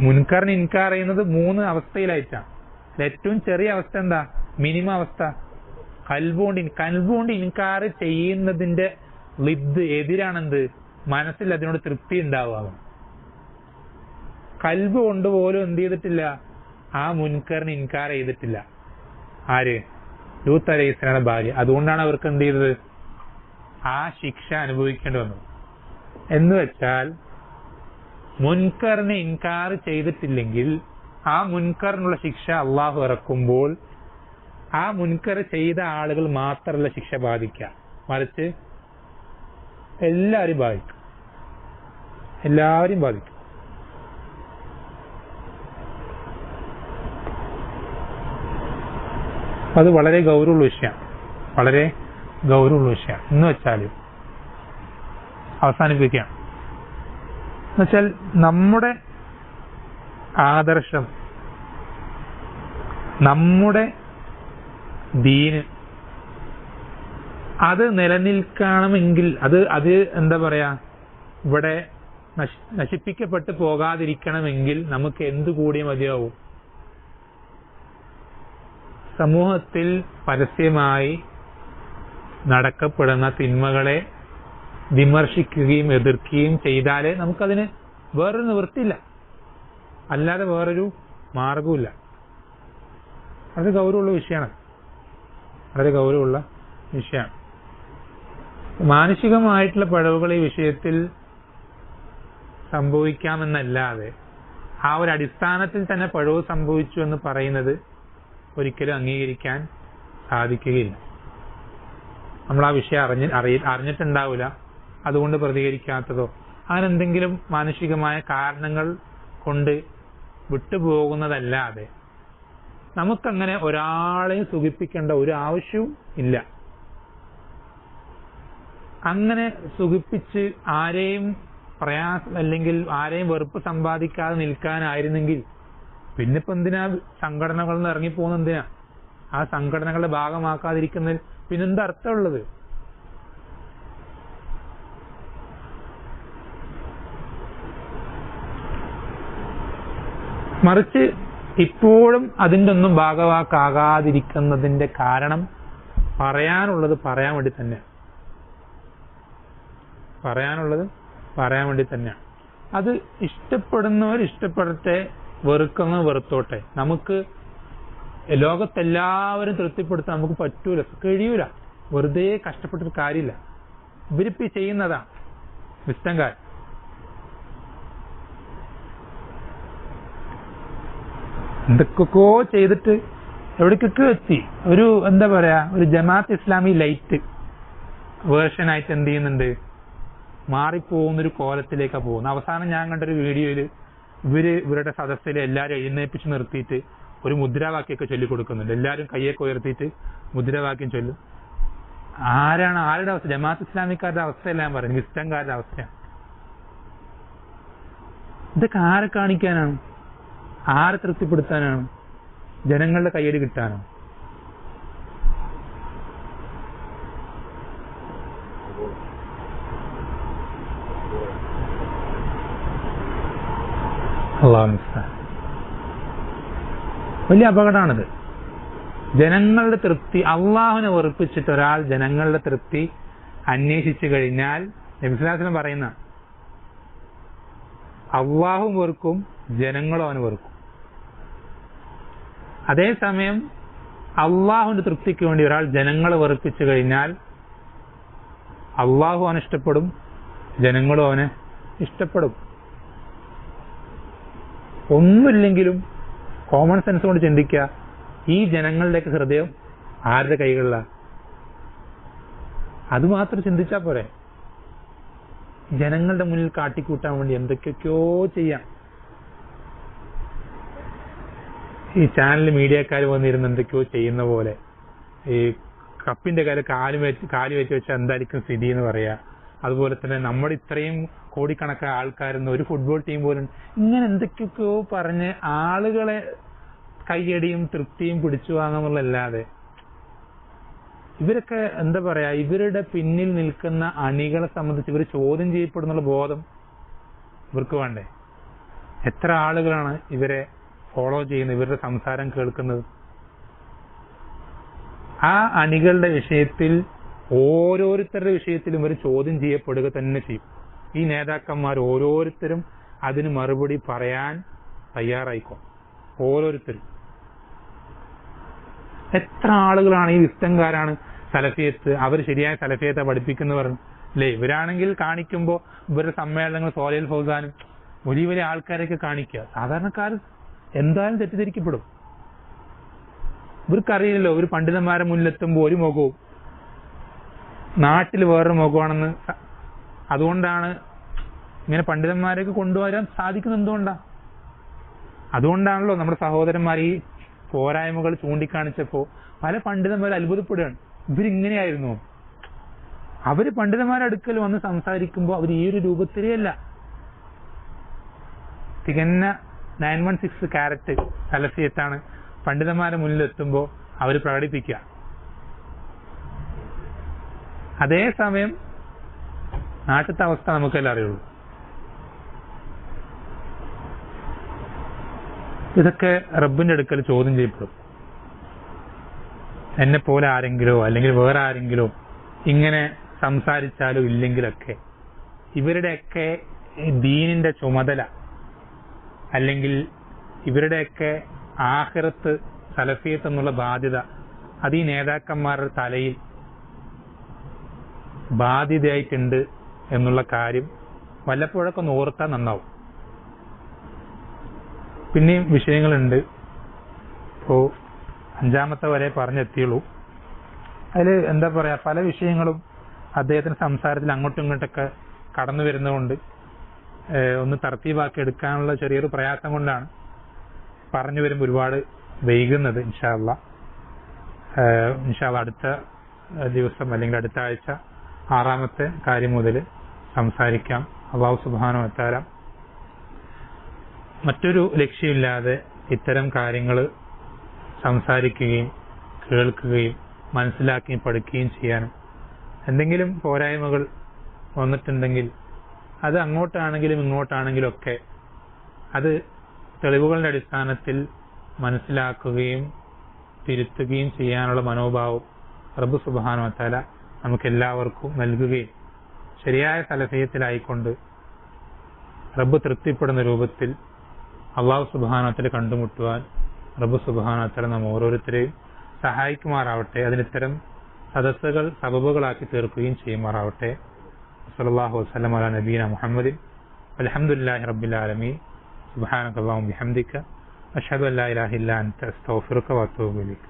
മുൻകറിന് ഇൻകാർ ചെയ്യുന്നത് 3 അവസ്ഥയിലായിട്ടാണ്. ഏറ്റവും ചെറിയ അവസ്ഥ എന്താ? മിനിമം അവസ്ഥ കൽബുകൊണ്ട് ഇൻകാർ ചെയ്യുന്നതിന്റെ ലിദ് എതിരാണെന്ത്? മനസ്സിൽ അതിനോട് തൃപ്തി ഉണ്ടാവുക. കൽബ് കൊണ്ടുപോലും എന്ത് ചെയ്തിട്ടില്ല, ആ മുൻകറിന് ഇൻകാർ ചെയ്തിട്ടില്ല. ആര്? ലൂത്ത് അലൈഹി ഇസ്ലാമിന്റെ ഭാര്യ. അതുകൊണ്ടാണ് അവർക്ക് എന്ത് ചെയ്തത്? ആ ശിക്ഷ അനുഭവിക്കേണ്ടി വന്നത്. എന്ന് വെച്ചാൽ മുൻകറിനെ ഇൻകാർ ചെയ്തിട്ടില്ലെങ്കിൽ ആ മുൻകറിനുള്ള ശിക്ഷ അള്ളാഹു ഇറക്കുമ്പോൾ ആ മുൻകർ ചെയ്ത ആളുകൾ മാത്രമല്ല ശിക്ഷ ബാധിക്കുക, മറിച്ച് എല്ലാവരും ബാധിക്കും. അത് വളരെ ഗൗരവമുള്ള വിഷയമാണ്. എന്ന് വെച്ചാൽ അവസാനിപ്പിക്കുകയാണ്. എന്നുവെച്ചാൽ നമ്മുടെ ആദർശം, നമ്മുടെ ദീന് അത് നിലനിൽക്കണമെങ്കിൽ അത് എന്താ പറയാ, ഇവിടെ നശിപ്പിക്കപ്പെട്ടു പോകാതിരിക്കണമെങ്കിൽ നമുക്ക് എന്തു കൂടിയേ മതിയാവും? സമൂഹത്തിൽ പരസ്യമായി നടക്കപ്പെടുന്ന തിന്മകളെ വിമർശിക്കുകയും എതിർക്കുകയും ചെയ്താലേ നമുക്കതിന് വേറൊരു നിവൃത്തിയില്ല, അല്ലാതെ വേറൊരു മാർഗവുമില്ല. വളരെ ഗൗരവമുള്ള വിഷയമാണ്. മാനസികമായിട്ടുള്ള പിഴവുകൾ ഈ വിഷയത്തിൽ സംഭവിക്കാമെന്നല്ലാതെ ആ ഒരു അടിസ്ഥാനത്തിൽ തന്നെ പിഴവ് സംഭവിച്ചു എന്ന് പറയുന്നത് ഒരിക്കലും അംഗീകരിക്കാൻ സാധിക്കുകയില്ല. നമ്മൾ ആ വിഷയം അറിഞ്ഞിട്ടുണ്ടാവില്ല, അതുകൊണ്ട് പ്രതികരിക്കാത്തതോ അങ്ങനെന്തെങ്കിലും മാനുഷികമായ കാരണങ്ങൾ കൊണ്ട് വിട്ടുപോകുന്നതല്ലാതെ നമുക്കങ്ങനെ ഒരാളെയും സുഖിപ്പിക്കേണ്ട ഒരു ആവശ്യവും ഇല്ല. അങ്ങനെ സുഖിപ്പിച്ച് ആരെയും പ്രയാസം അല്ലെങ്കിൽ ആരെയും വെറുപ്പ് സമ്പാദിക്കാതെ നിൽക്കാനായിരുന്നെങ്കിൽ പിന്നെ ഇപ്പൊ എന്തിനാ സംഘടനകളിൽ നിന്ന് ഇറങ്ങിപ്പോകുന്ന? എന്തിനാ ആ സംഘടനകളുടെ ഭാഗമാക്കാതിരിക്കുന്നതിൽ പിന്നെന്താ അർത്ഥമുള്ളത്? മറിച്ച് ഇപ്പോഴും അതിൻ്റെ ഒന്നും ഭാഗവാക്കാകാതിരിക്കുന്നതിന്റെ കാരണം പറയാനുള്ളത് പറയാൻ വേണ്ടി തന്നെയാണ്. അത് ഇഷ്ടപ്പെടുന്നവർ ഇഷ്ടപ്പെടട്ടെ, വെറുക്കുന്നവർ വെറുത്തോട്ടെ. നമുക്ക് ലോകത്തെല്ലാവരും തൃപ്തിപ്പെടുത്താൻ നമുക്ക് പറ്റൂല, കഴിയൂല. വെറുതെ കഷ്ടപ്പെട്ടൊരു കാര്യമില്ല. ഇവരിപ്പി ചെയ്യുന്നതാ വിസ്തംകാർ. എന്തൊക്കെയോ ചെയ്തിട്ട് എവിടേക്കൊക്കെ എത്തി. ഒരു എന്താ പറയാ, ഒരു ജമാഅത്ത് ഇസ്ലാമി ലൈറ്റ് വേർഷനായിട്ട് എന്ത് ചെയ്യുന്നുണ്ട്, മാറിപ്പോകുന്നൊരു കോലത്തിലേക്കാണ് പോകുന്നത്. അവസാനം ഞാൻ കണ്ടൊരു വീഡിയോയിൽ ഇവരുടെ സദസ്സിൽ എല്ലാവരും എഴുന്നേപ്പിച്ച് നിർത്തിയിട്ട് ഒരു മുദ്രാവാക്യമൊക്കെ ചൊല്ലിക്കൊടുക്കുന്നുണ്ട്. എല്ലാവരും കയ്യൊക്കെ ഉയർത്തിയിട്ട് മുദ്രാവാക്യം ചൊല്ലും. ആരുടെ അവസ്ഥ? ജമാഅത്ത് ഇസ്ലാമിക്കാരുടെ അവസ്ഥയല്ല ഞാൻ പറയുന്നത്, വിസ്തംകാരുടെ അവസ്ഥയാണ്. ഇതൊക്കെ ആരെ കാണിക്കാനാണ്? ആരെ തൃപ്തിപ്പെടുത്താനാണ്? ജനങ്ങളുടെ കയ്യടി കിട്ടാനോ? വലിയ അപകടമാണിത്. ജനങ്ങളുടെ തൃപ്തി, അള്ളാഹുവിനെ വെറുപ്പിച്ചിട്ട് ഒരാൾ ജനങ്ങളുടെ തൃപ്തി അന്വേഷിച്ചു കഴിഞ്ഞാൽ നബി സല്ലല്ലാഹു അലൈഹി വസല്ലം പറയുന്ന അള്ളാഹും വെറുക്കും, ജനങ്ങളും അവന് വെറുക്കും. അതേസമയം അള്ളാഹുവിന്റെ തൃപ്തിക്ക് വേണ്ടി ഒരാൾ ജനങ്ങളെ വെറുപ്പിച്ചു കഴിഞ്ഞാൽ അള്ളാഹു അവനെ ഇഷ്ടപ്പെടും, ജനങ്ങളും അവനെ ഇഷ്ടപ്പെടും. ഒന്നുമില്ലെങ്കിലും കോമൺ സെൻസ് കൊണ്ട് ചിന്തിക്കുക, ഈ ജനങ്ങളുടെയൊക്കെ ഹൃദയം ആരുടെ കൈകളിലാണ്? അത് മാത്രം ചിന്തിച്ചാ പോരെ. ജനങ്ങളുടെ മുന്നിൽ കാട്ടിക്കൂട്ടാൻ വേണ്ടി എന്തൊക്കെയൊക്കെയോ ചെയ്യാം. ഈ ചാനൽ മീഡിയക്കാർ വന്നിരുന്ന് എന്തൊക്കെയോ ചെയ്യുന്ന പോലെ ഈ കപ്പിന്റെ കാല് വെച്ച് വെച്ചാൽ എന്തായിരിക്കും സ്ഥിതി എന്ന് പറയാ. അതുപോലെ തന്നെ നമ്മുടെ ഇത്രയും കോടിക്കണക്കായ ആൾക്കാരെന്ന് ഒരു ഫുട്ബോൾ ടീം പോലും ഇങ്ങനെ എന്തൊക്കെയൊക്കെയോ പറഞ്ഞ് ആളുകളെ കയ്യടിയും തൃപ്തിയും പിടിച്ചു വാങ്ങാന്നുള്ളല്ലാതെ ഇവരൊക്കെ എന്താ പറയാ, ഇവരുടെ പിന്നിൽ നിൽക്കുന്ന അണികളെ സംബന്ധിച്ച് ഇവർ ചോദ്യം ചെയ്യപ്പെടുന്നുള്ള ബോധം ഇവർക്ക് വേണ്ടേ? എത്ര ആളുകളാണ് ഇവരെ ഫോളോ ചെയ്യുന്നത്, ഇവരുടെ സംസാരം കേൾക്കുന്നത്? ആ അണികളുടെ വിഷയത്തിൽ ഓരോരുത്തരുടെ വിഷയത്തിലും ഇവർ ചോദ്യം ചെയ്യപ്പെടുക തന്നെ ചെയ്യും. ഈ നേതാക്കന്മാർ ഓരോരുത്തരും അതിന് മറുപടി പറയാൻ തയ്യാറായിക്കോ. ഓരോരുത്തരും എത്ര ആളുകളാണ് ഈ വിസ്തംകാരാണ് സലഫിയത്ത്, അവർ ശരിയായ സലഫിയത്തെ പഠിപ്പിക്കുന്നവർ അല്ലേ? ഇവരാണെങ്കിൽ കാണിക്കുമ്പോൾ ഇവരുടെ സമ്മേളനങ്ങൾ സോലയിൽ ഫൗസാനും വലിയ വലിയ ആൾക്കാരെയൊക്കെ കാണിക്കുക. സാധാരണക്കാർ എന്തായാലും തെറ്റിദ്ധരിക്കപ്പെടും. ഇവർക്കറിയില്ലല്ലോ ഇവർ പണ്ഡിതന്മാരെ മുന്നിലെത്തുമ്പോൾ ഒരു മുഖവും നാട്ടിൽ വേറൊരു മുഖമാണെന്ന്. അതുകൊണ്ടാണ് ഇങ്ങനെ പണ്ഡിതന്മാരെയൊക്കെ കൊണ്ടുവരാൻ സാധിക്കുന്നത്. എന്തുകൊണ്ടാണ്? അതുകൊണ്ടാണല്ലോ നമ്മുടെ സഹോദരന്മാർ ഈ പോരായ്മകൾ ചൂണ്ടിക്കാണിച്ചപ്പോ പല പണ്ഡിതന്മാർ അത്ഭുതപ്പെടുകയാണ്. ഇവരിങ്ങനെയായിരുന്നു. അവര് പണ്ഡിതന്മാരുടെ അടുക്കൽ വന്ന് സംസാരിക്കുമ്പോൾ അവർ ഈ ഒരു രൂപത്തിലേ അല്ല, തികഞ്ഞ 916 ക്യാരറ്റ് സലഫിയത്താണ് പണ്ഡിതന്മാരുടെ മുന്നിൽ എത്തുമ്പോൾ അവർ പ്രകടിപ്പിക്കുക. അതേസമയം നാട്ടിലത്തെ അവസ്ഥ നമുക്കെല്ലാം അറിയുള്ളൂ. ഇതൊക്കെ റബ്ബിന്റെ അടുക്കൽ ചോദ്യം ചെയ്യപ്പെടും. എന്നെ പോലെ ആരെങ്കിലോ അല്ലെങ്കിൽ വേറെ ആരെങ്കിലോ ഇങ്ങനെ സംസാരിച്ചാലോ ഇല്ലെങ്കിലൊക്കെ ഇവരുടെയൊക്കെ ദീനിന്റെ ചുമതല അല്ലെങ്കിൽ ഇവരുടെയൊക്കെ ആഖിറത്ത് സലഫിയത്ത് എന്നുള്ള ബാധ്യത അത് ഈ നേതാക്കന്മാരുടെ തലയിൽ ബാധ്യതയായിട്ടുണ്ട് എന്നുള്ള കാര്യം വല്ലപ്പോഴൊക്കെ ഒന്ന് ഓർത്താൽ നന്നാവും. പിന്നെയും വിഷയങ്ങളുണ്ട്. ഇപ്പോ 5-ാമത്തെ വരെ പറഞ്ഞെത്തിയുള്ളൂ. അതിൽ എന്താ പറയാ, പല വിഷയങ്ങളും അദ്ദേഹത്തിന്റെ സംസാരത്തിൽ അങ്ങോട്ടും ഇങ്ങോട്ടൊക്കെ കടന്നു വരുന്നതുകൊണ്ട് ഒന്ന് തർത്തീബാക്കി എടുക്കാനുള്ള ചെറിയൊരു പ്രയാസം കൊണ്ടാണ് പറഞ്ഞു വരുമ്പോൾ ഒരുപാട് വൈകുന്നത്. ഇൻഷാ അല്ലാഹ് അടുത്ത ദിവസം അല്ലെങ്കിൽ അടുത്ത ആഴ്ച 6-ാമത്തെ കാര്യം മുതൽ സംസാരിക്കാം. അല്ലാഹു സുബ്ഹാനഹു വ തആല മറ്റൊരു ലക്ഷ്യമില്ലാതെ ഇത്തരം കാര്യങ്ങൾ സംസാരിക്കുകയും കേൾക്കുകയും മനസ്സിലാക്കുകയും പഠിക്കുകയും ചെയ്യാനും എന്തെങ്കിലും പോരായ്മകൾ വന്നിട്ടുണ്ടെങ്കിൽ അത് അങ്ങോട്ടാണെങ്കിലും ഇങ്ങോട്ടാണെങ്കിലും ഒക്കെ അത് തെളിവുകളുടെ അടിസ്ഥാനത്തിൽ മനസ്സിലാക്കുകയും തിരുത്തുകയും ചെയ്യാനുള്ള മനോഭാവം റബ്ബ് സുബ്ഹാനഹു വ തആല നമുക്കെല്ലാവർക്കും നൽകുകയും ശരിയായ സലഫിയത്തിലായിക്കൊണ്ട് റബ്ബ് തൃപ്തിപ്പെടുന്ന രൂപത്തിൽ അല്ലാഹു സുബ്ഹാനഹു വ തആല കണ്ടുമുട്ടുവാൻ റബ്ബ് സുബ്ഹാനഹു വ തആല നാം ഓരോരുത്തരെയും സഹായിക്കുമാറാവട്ടെ. അതിനിത്തരം സദസ്സുകൾ സബബുകളാക്കി തീർക്കുകയും ചെയ്യുമാറാവട്ടെ. സല്ലല്ലാഹു അലൈഹി വസല്ലം അലാ നബീന മുഹമ്മദിൻ വൽഹംദുലില്ലാഹി റബ്ബിൽ ആലമീൻ. സുബ്ഹാനക അല്ലാഹുമ്മ ബിഹംദിക അഷ്ഹദു അൻ ലാ ഇലാഹ ഇല്ലാ അൻത അസ്തഗ്ഫിറുക വ അത്തൂബു ഇലൈക്.